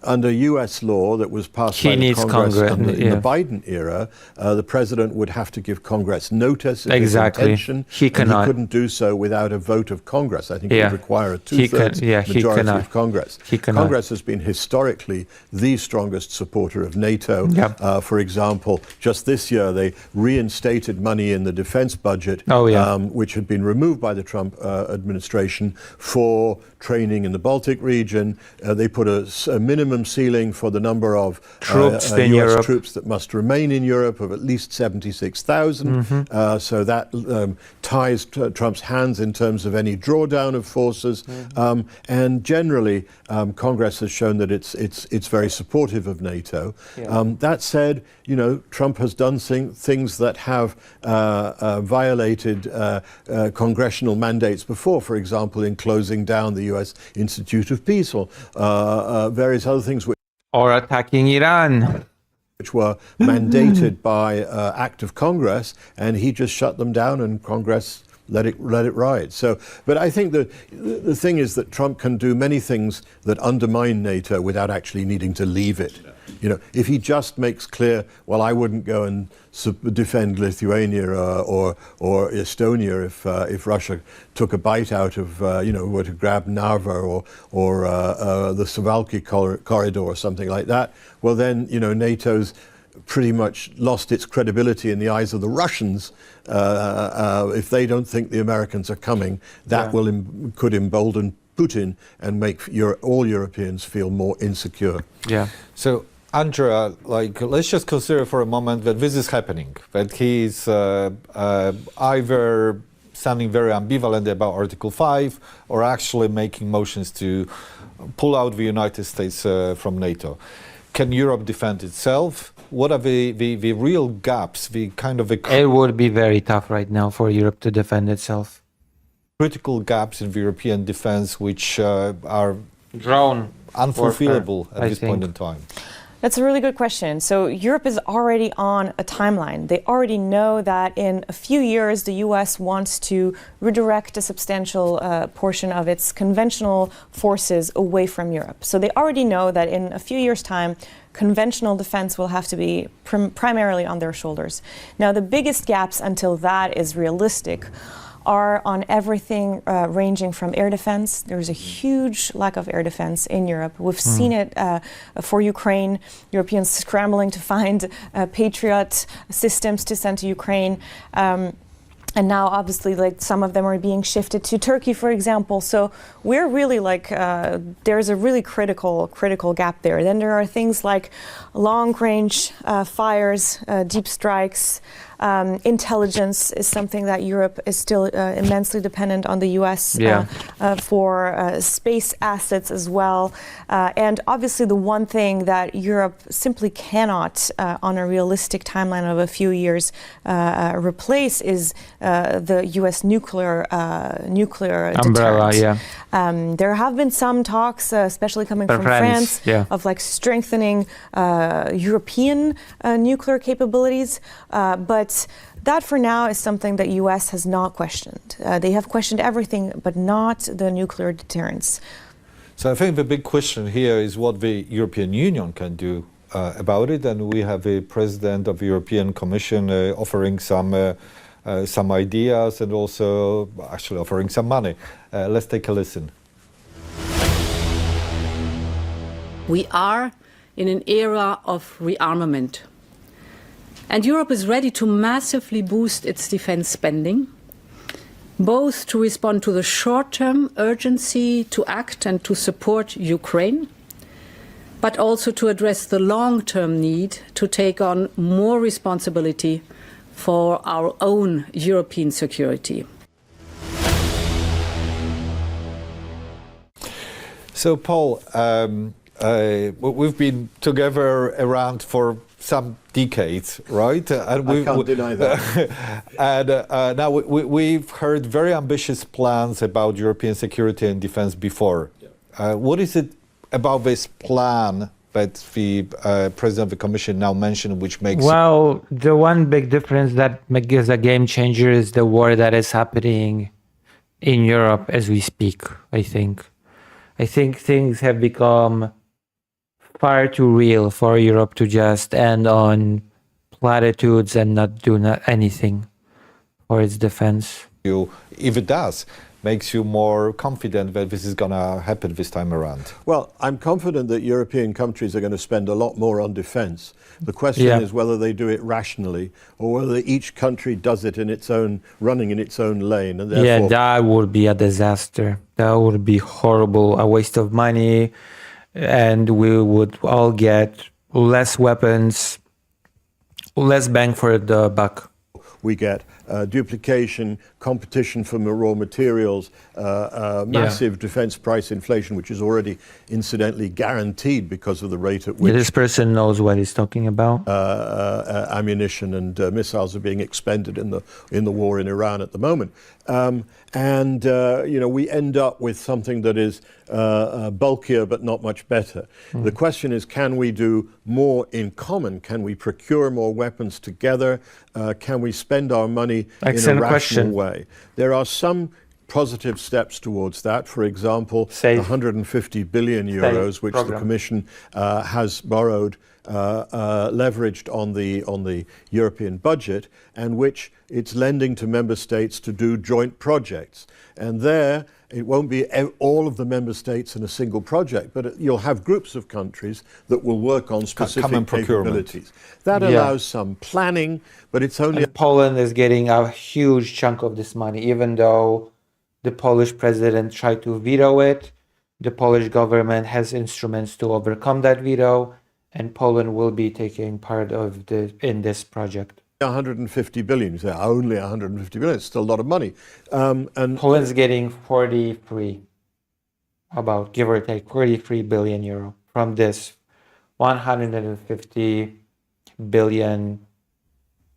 under U.S. law that was passed by the Congress in the Biden era, the president would have to give Congress notice of his intention. He cannot. He couldn't do so without a vote of Congress. I think it would require a two-thirds majority of Congress. Congress has been historically the strongest supporter of NATO. For example, just this year they reinstated money in the defense budget, which had been removed by the Trump administration for training in the Baltic region. They put a minimum ceiling for the number of troops in US Europe. troops that must remain in Europe of at least 76,000. So that ties Trump's hands in terms of any drawdown of forces. And generally, Congress has shown that it's very supportive of NATO. That said, Trump has done things that have violated congressional mandates before. For example, in closing down the U.S. Institute of Peace or various other things or attacking Iran, which were mandated by act of Congress, and he just shut them down, and Congress let it ride. So, but I think the thing is that Trump can do many things that undermine NATO without actually needing to leave it. If he just makes clear, well, I wouldn't go and defend Lithuania or Estonia if Russia took a bite out of, were to grab Narva or the Suwalki corridor or something like that. Well, then, NATO's pretty much lost its credibility in the eyes of the Russians. If they don't think the Americans are coming, that could embolden Putin and make all Europeans feel more insecure. So, Andrea, let's just consider for a moment that this is happening, that he's either sounding very ambivalent about Article 5 or actually making motions to pull out the United States from NATO. Can Europe defend itself? What are the real gaps, It would be very tough right now for Europe to defend itself. Critical gaps in the European defense which are drone unfulfillable at this point in time? That's a really good question. So Europe is already on a timeline. They already know that in a few years, the US wants to redirect a substantial portion of its conventional forces away from Europe. So they already know that in a few years' time, conventional defense will have to be primarily on their shoulders. Now, the biggest gaps until that is realistic are on everything ranging from air defense. There's a huge lack of air defense in Europe. We've seen it for Ukraine, Europeans scrambling to find Patriot systems to send to Ukraine. And now, obviously, like some of them are being shifted to Turkey, for example. So we're really like there's a really critical gap there. Then there are things like long-range fires, deep strikes. Intelligence is something that Europe is still immensely dependent on the US for space assets as well. And obviously the one thing that Europe simply cannot, on a realistic timeline of a few years, replace is the US nuclear umbrella, deterrent. There have been some talks, especially coming from France, of like strengthening European nuclear capabilities, but that for now is something that US has not questioned. They have questioned everything, but not the nuclear deterrence. So I think the big question here is what the European Union can do about it, and we have a president of the European Commission offering some ideas and also actually offering some money. Let's take a listen. We are in an era of rearmament. And Europe is ready to massively boost its defense spending, both to respond to the short-term urgency to act and to support Ukraine, but also to address the long-term need to take on more responsibility for our own European security. So, Paul, we've been together around for some decades, right? And I can't deny that. And now we've heard very ambitious plans about European security and defense before. What is it about this plan that the President of the Commission now mentioned which makes... Well, the one big difference that is a game changer is the war that is happening in Europe as we speak, I think. I think things have become far too real for Europe to just end on platitudes and not do anything for its defense. If it does, makes you more confident that this is going to happen this time around? Well, I'm confident that European countries are going to spend a lot more on defense. The question is whether they do it rationally or whether each country does it in its own, running in its own lane. And therefore, that would be a disaster. That would be horrible, a waste of money, and we would all get less weapons, less bang for the buck. We get duplication, competition for raw materials, massive defense price inflation, which is already incidentally guaranteed because of the rate at which this person knows what he's talking about. Ammunition and missiles are being expended in the war in Iran at the moment. We end up with something that is bulkier but not much better. The question is, can we do more in common? Can we procure more weapons together? Can we spend our money in a rational way? There are some positive steps towards that. For example, 150 billion euros, which the Commission has borrowed, leveraged on the European budget, and which it's lending to member states to do joint projects. And there, it won't be all of the member states in a single project, but you'll have groups of countries that will work on specific capabilities. That allows some planning, but it's only... And Poland is getting a huge chunk of this money, even though the Polish president tried to veto it. The Polish government has instruments to overcome that veto, and Poland will be taking part of in this project. 150 billion. You say only 150 billion. It's still a lot of money. And Poland's getting 43, about give or take 43 billion euro from this 150 billion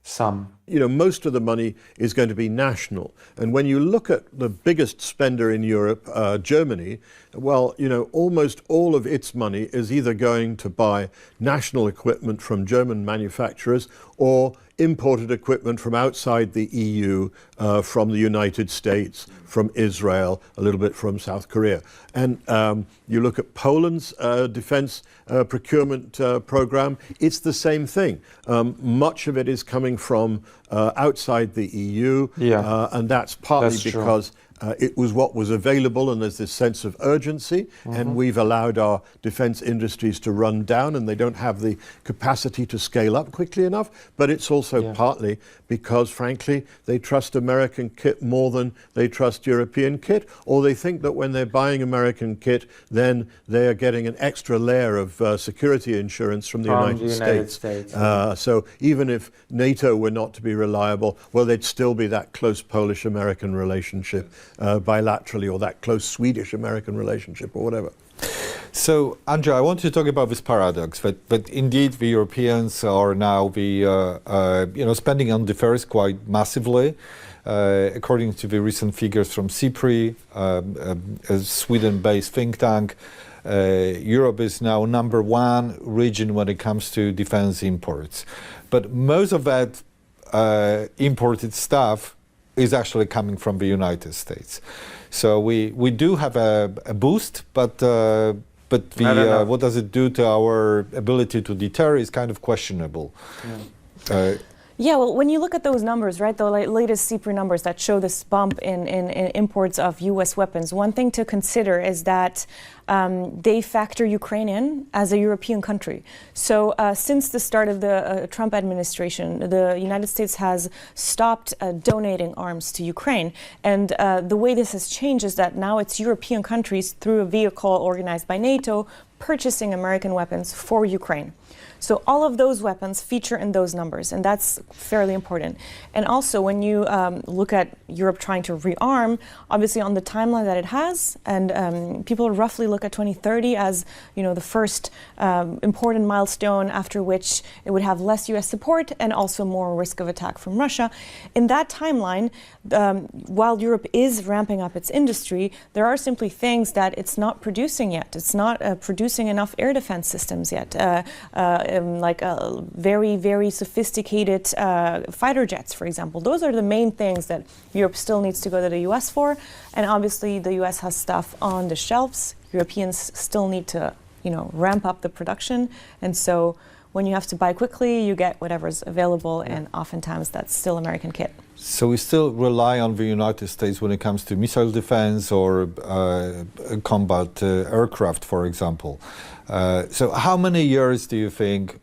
sum. most of the money is going to be national. And when you look at the biggest spender in Europe, Germany, well, almost all of its money is either going to buy national equipment from German manufacturers or imported equipment from outside the EU, from the United States, from Israel, a little bit from South Korea. And you look at Poland's defense procurement program, it's the same thing. Much of it is coming from outside the EU, and that's partly because it was what was available, and there's this sense of urgency, and we've allowed our defense industries to run down, and they don't have the capacity to scale up quickly enough. But it's also partly because, frankly, they trust American kit more than they trust European kit, or they think that when they're buying American kit, then they are getting an extra layer of security insurance from the United States. So even if NATO were not to be reliable, well, there'd still be that close Polish-American relationship bilaterally, or that close Swedish-American relationship, or whatever. So, Andrea, I want to talk about this paradox that indeed the Europeans are now spending on defense quite massively. According to the recent figures from CIPRI, a Sweden-based think tank, Europe is now #1 region when it comes to defense imports. But most of that imported stuff is actually coming from the United States. So we do have a boost, but what does it do to our ability to deter is kind of questionable. Yeah, well, when you look at those numbers, right, the latest CIPRI numbers that show this bump in imports of U.S. weapons, one thing to consider is that they factor Ukraine in as a European country. So since the start of the Trump administration, the United States has stopped donating arms to Ukraine. And the way this has changed is that now it's European countries, through a vehicle organized by NATO, purchasing American weapons for Ukraine. So all of those weapons feature in those numbers, and that's fairly important. And also, when you look at Europe trying to rearm, obviously on the timeline that it has, and people roughly look at 2030 as the first important milestone after which it would have less U.S. support and also more risk of attack from Russia. In that timeline, while Europe is ramping up its industry, there are simply things that it's not producing yet. It's not producing enough air defense systems yet. Like very, very sophisticated fighter jets, for example. Those are the main things that Europe still needs to go to the US for. And obviously the US has stuff on the shelves. Europeans still need to, ramp up the production. And so when you have to buy quickly, you get whatever's available, and oftentimes that's still American kit. So we still rely on the United States when it comes to missile defense or combat aircraft, for example. So how many years do you think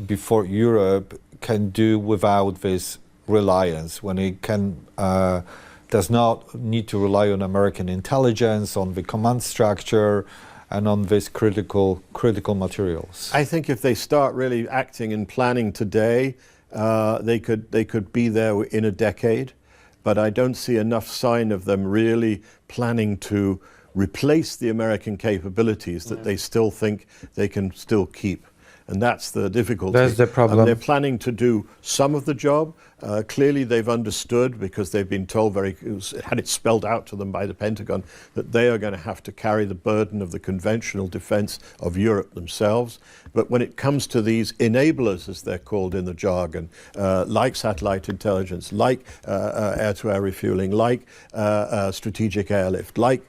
before Europe can do without this reliance, when it does not need to rely on American intelligence, on the command structure, and on these critical materials? I think if they start really acting and planning today, they could be there in a decade, but I don't see enough sign of them really planning to replace the American capabilities that they still think they can still keep. And that's the difficulty. That's the problem. They're planning to do some of the job. Clearly they've understood, because they've been told had it spelled out to them by the Pentagon, that they are going to have to carry the burden of the conventional defense of Europe themselves. But when it comes to these enablers, as they're called in the jargon, like satellite intelligence, like air-to-air refueling, like strategic airlift, like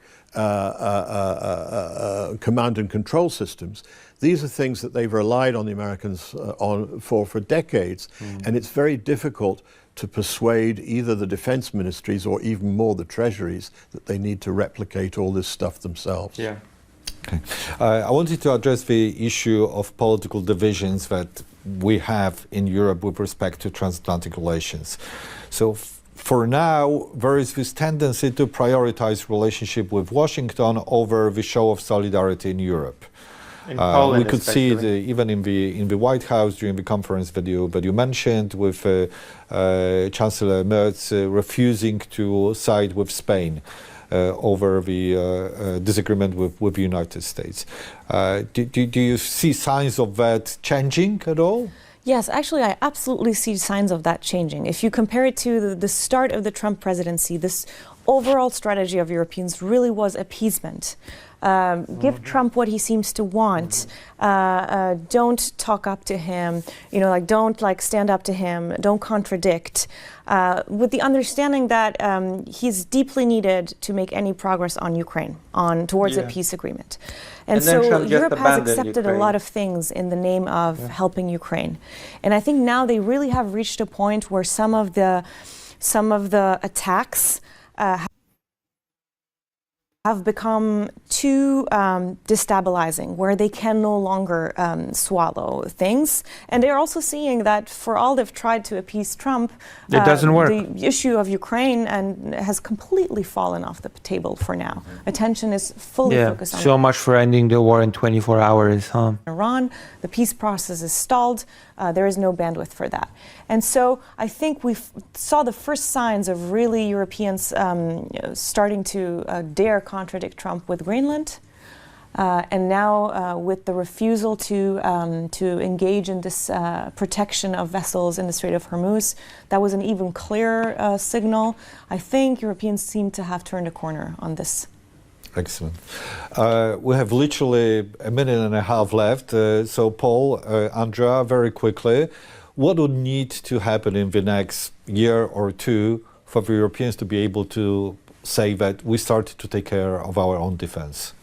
command and control systems, these are things that they've relied on the Americans for decades, and it's very difficult to persuade either the defense ministries or even more the treasuries that they need to replicate all this stuff themselves. Yeah. Okay. I wanted to address the issue of political divisions that we have in Europe with respect to transatlantic relations. So for now, there is this tendency to prioritize relationship with Washington over the show of solidarity in Europe. We could see it even in the White House during the conference that you mentioned, with Chancellor Merz refusing to side with Spain over the disagreement with the United States. Do you see signs of that changing at all? Yes, actually, I absolutely see signs of that changing. If you compare it to the start of the Trump presidency, this overall strategy of Europeans really was appeasement. Give Trump what he seems to want. Don't talk up to him. Don't stand up to him. Don't contradict. With the understanding that he's deeply needed to make any progress on Ukraine, towards a peace agreement. And then so Trump just Europe has abandoned accepted a Ukraine. lot of things in the name of helping Ukraine. And I think now they really have reached a point where some of the attacks have become too destabilizing, where they can no longer swallow things. And they're also seeing that for all they've tried to appease Trump, It doesn't work. The issue of Ukraine has completely fallen off the table for now. Attention is fully focused on so much for ending the war in 24 hours, huh? Iran. The peace process is stalled. There is no bandwidth for that. And so I think we saw the first signs of really Europeans starting to dare contradict Trump with Greenland. And now with the refusal to engage in this protection of vessels in the Strait of Hormuz, that was an even clearer signal. I think Europeans seem to have turned a corner on this. Excellent. We have literally a minute and a half left. So Paul, Andrea, very quickly, what would need to happen in the next year or two for the Europeans to be able to say that we started to take care of our own defense?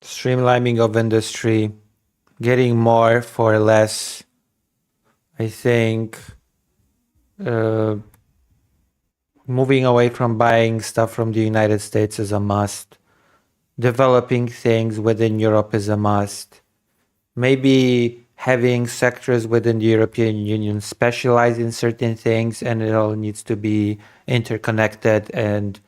Streamlining of industry, getting more for less. I think moving away from buying stuff from the United States is a must. Developing things within Europe is a must. Maybe having sectors within the European Union specialize in certain things, and it all needs to be interconnected and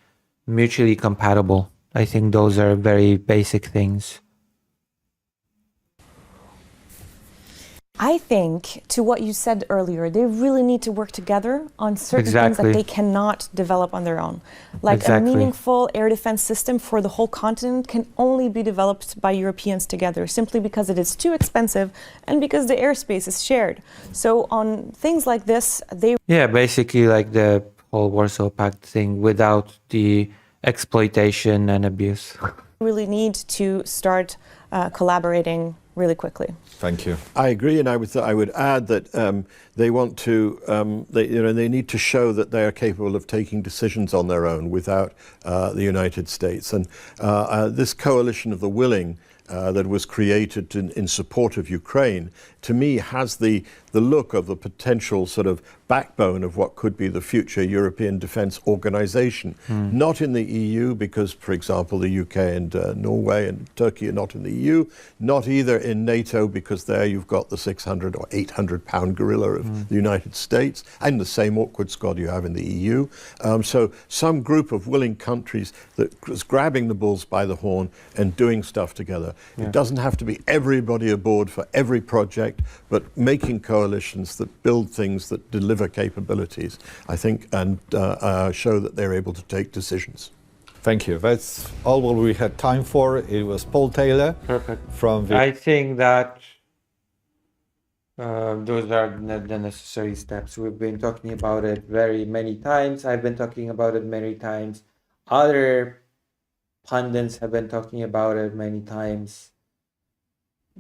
mutually compatible. I think those are very basic things. I think, to what you said earlier, they really need to work together on certain things that they cannot develop on their own. Like a meaningful air defense system for the whole continent can only be developed by Europeans together, simply because it is too expensive and because the airspace is shared. So on things like this, they... Yeah, basically like the whole Warsaw Pact thing without the exploitation and abuse. really need to start collaborating really quickly. Thank you. I agree, and I would add that they want to, they need to show that they are capable of taking decisions on their own without the United States. And this coalition of the willing that was created in support of Ukraine, to me, has the look of the potential sort of backbone of what could be the future European Defence Organisation. Not in the EU, because, for example, the UK and Norway and Turkey are not in the EU. Not either in NATO, because there you've got the 600 or 800 pound gorilla of the United States, and the same awkward squad you have in the EU. So some group of willing countries that is grabbing the bulls by the horn and doing stuff together. It doesn't have to be everybody aboard for every project, but making coalitions that build things that deliver capabilities, I think, and show that they're able to take decisions. Thank you. That's all what we had time for. It was Paul Taylor. Perfect. From the... I think that those are the necessary steps. We've been talking about it very many times. I've been talking about it many times. Other pundits have been talking about it many times.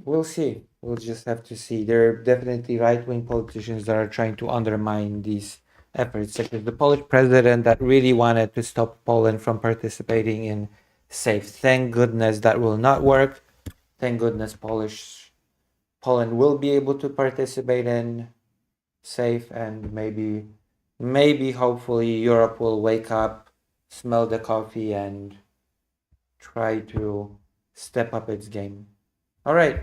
We'll see. We'll just have to see. There are definitely right-wing politicians that are trying to undermine these efforts, such as the Polish president that really wanted to stop Poland from participating in SAFE. Thank goodness that will not work. Thank goodness Poland will be able to participate in SAFE, and maybe hopefully Europe will wake up, smell the coffee, and try to step up its game. All right.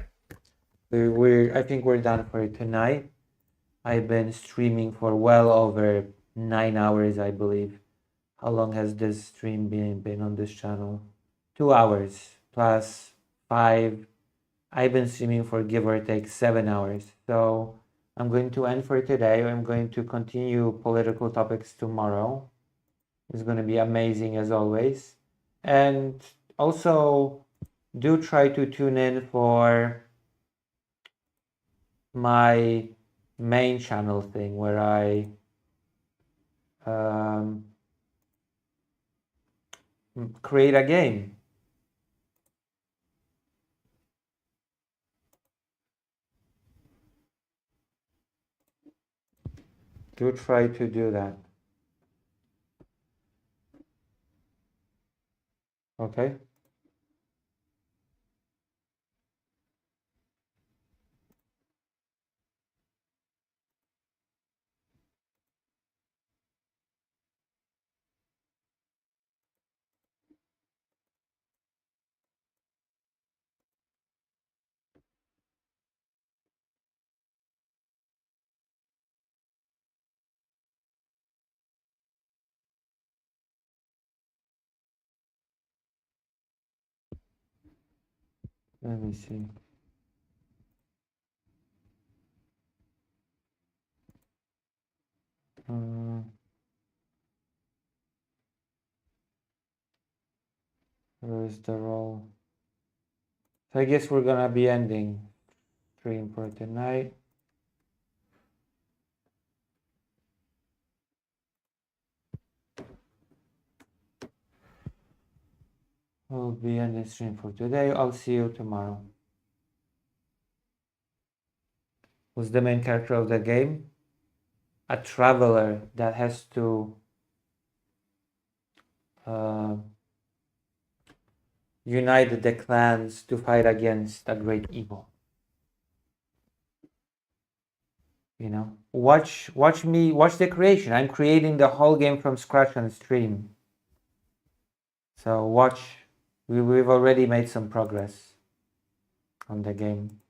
I think we're done for tonight. I've been streaming for well over 9 hours, I believe. How long has this stream been on this channel? 2 hours plus 5. I've been streaming for give or take 7 hours. So I'm going to end for today. I'm going to continue political topics tomorrow. It's going to be amazing as always. And also do try to tune in for my main channel thing where I create a game. Do try to do that. Okay. Let me see. Where is the role? So I guess we're gonna be ending stream for tonight. We'll be ending stream for today. I'll see you tomorrow. Who's the main character of the game? A traveler that has to unite the clans to fight against a great evil. You know, watch the creation. I'm creating the whole game from scratch on stream. So watch. We've already made some progress on the game.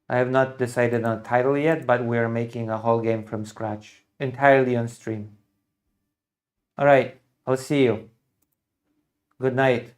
I have not decided on a title yet, but we're making a whole game from scratch, entirely on stream. All right, I'll see you. Good night.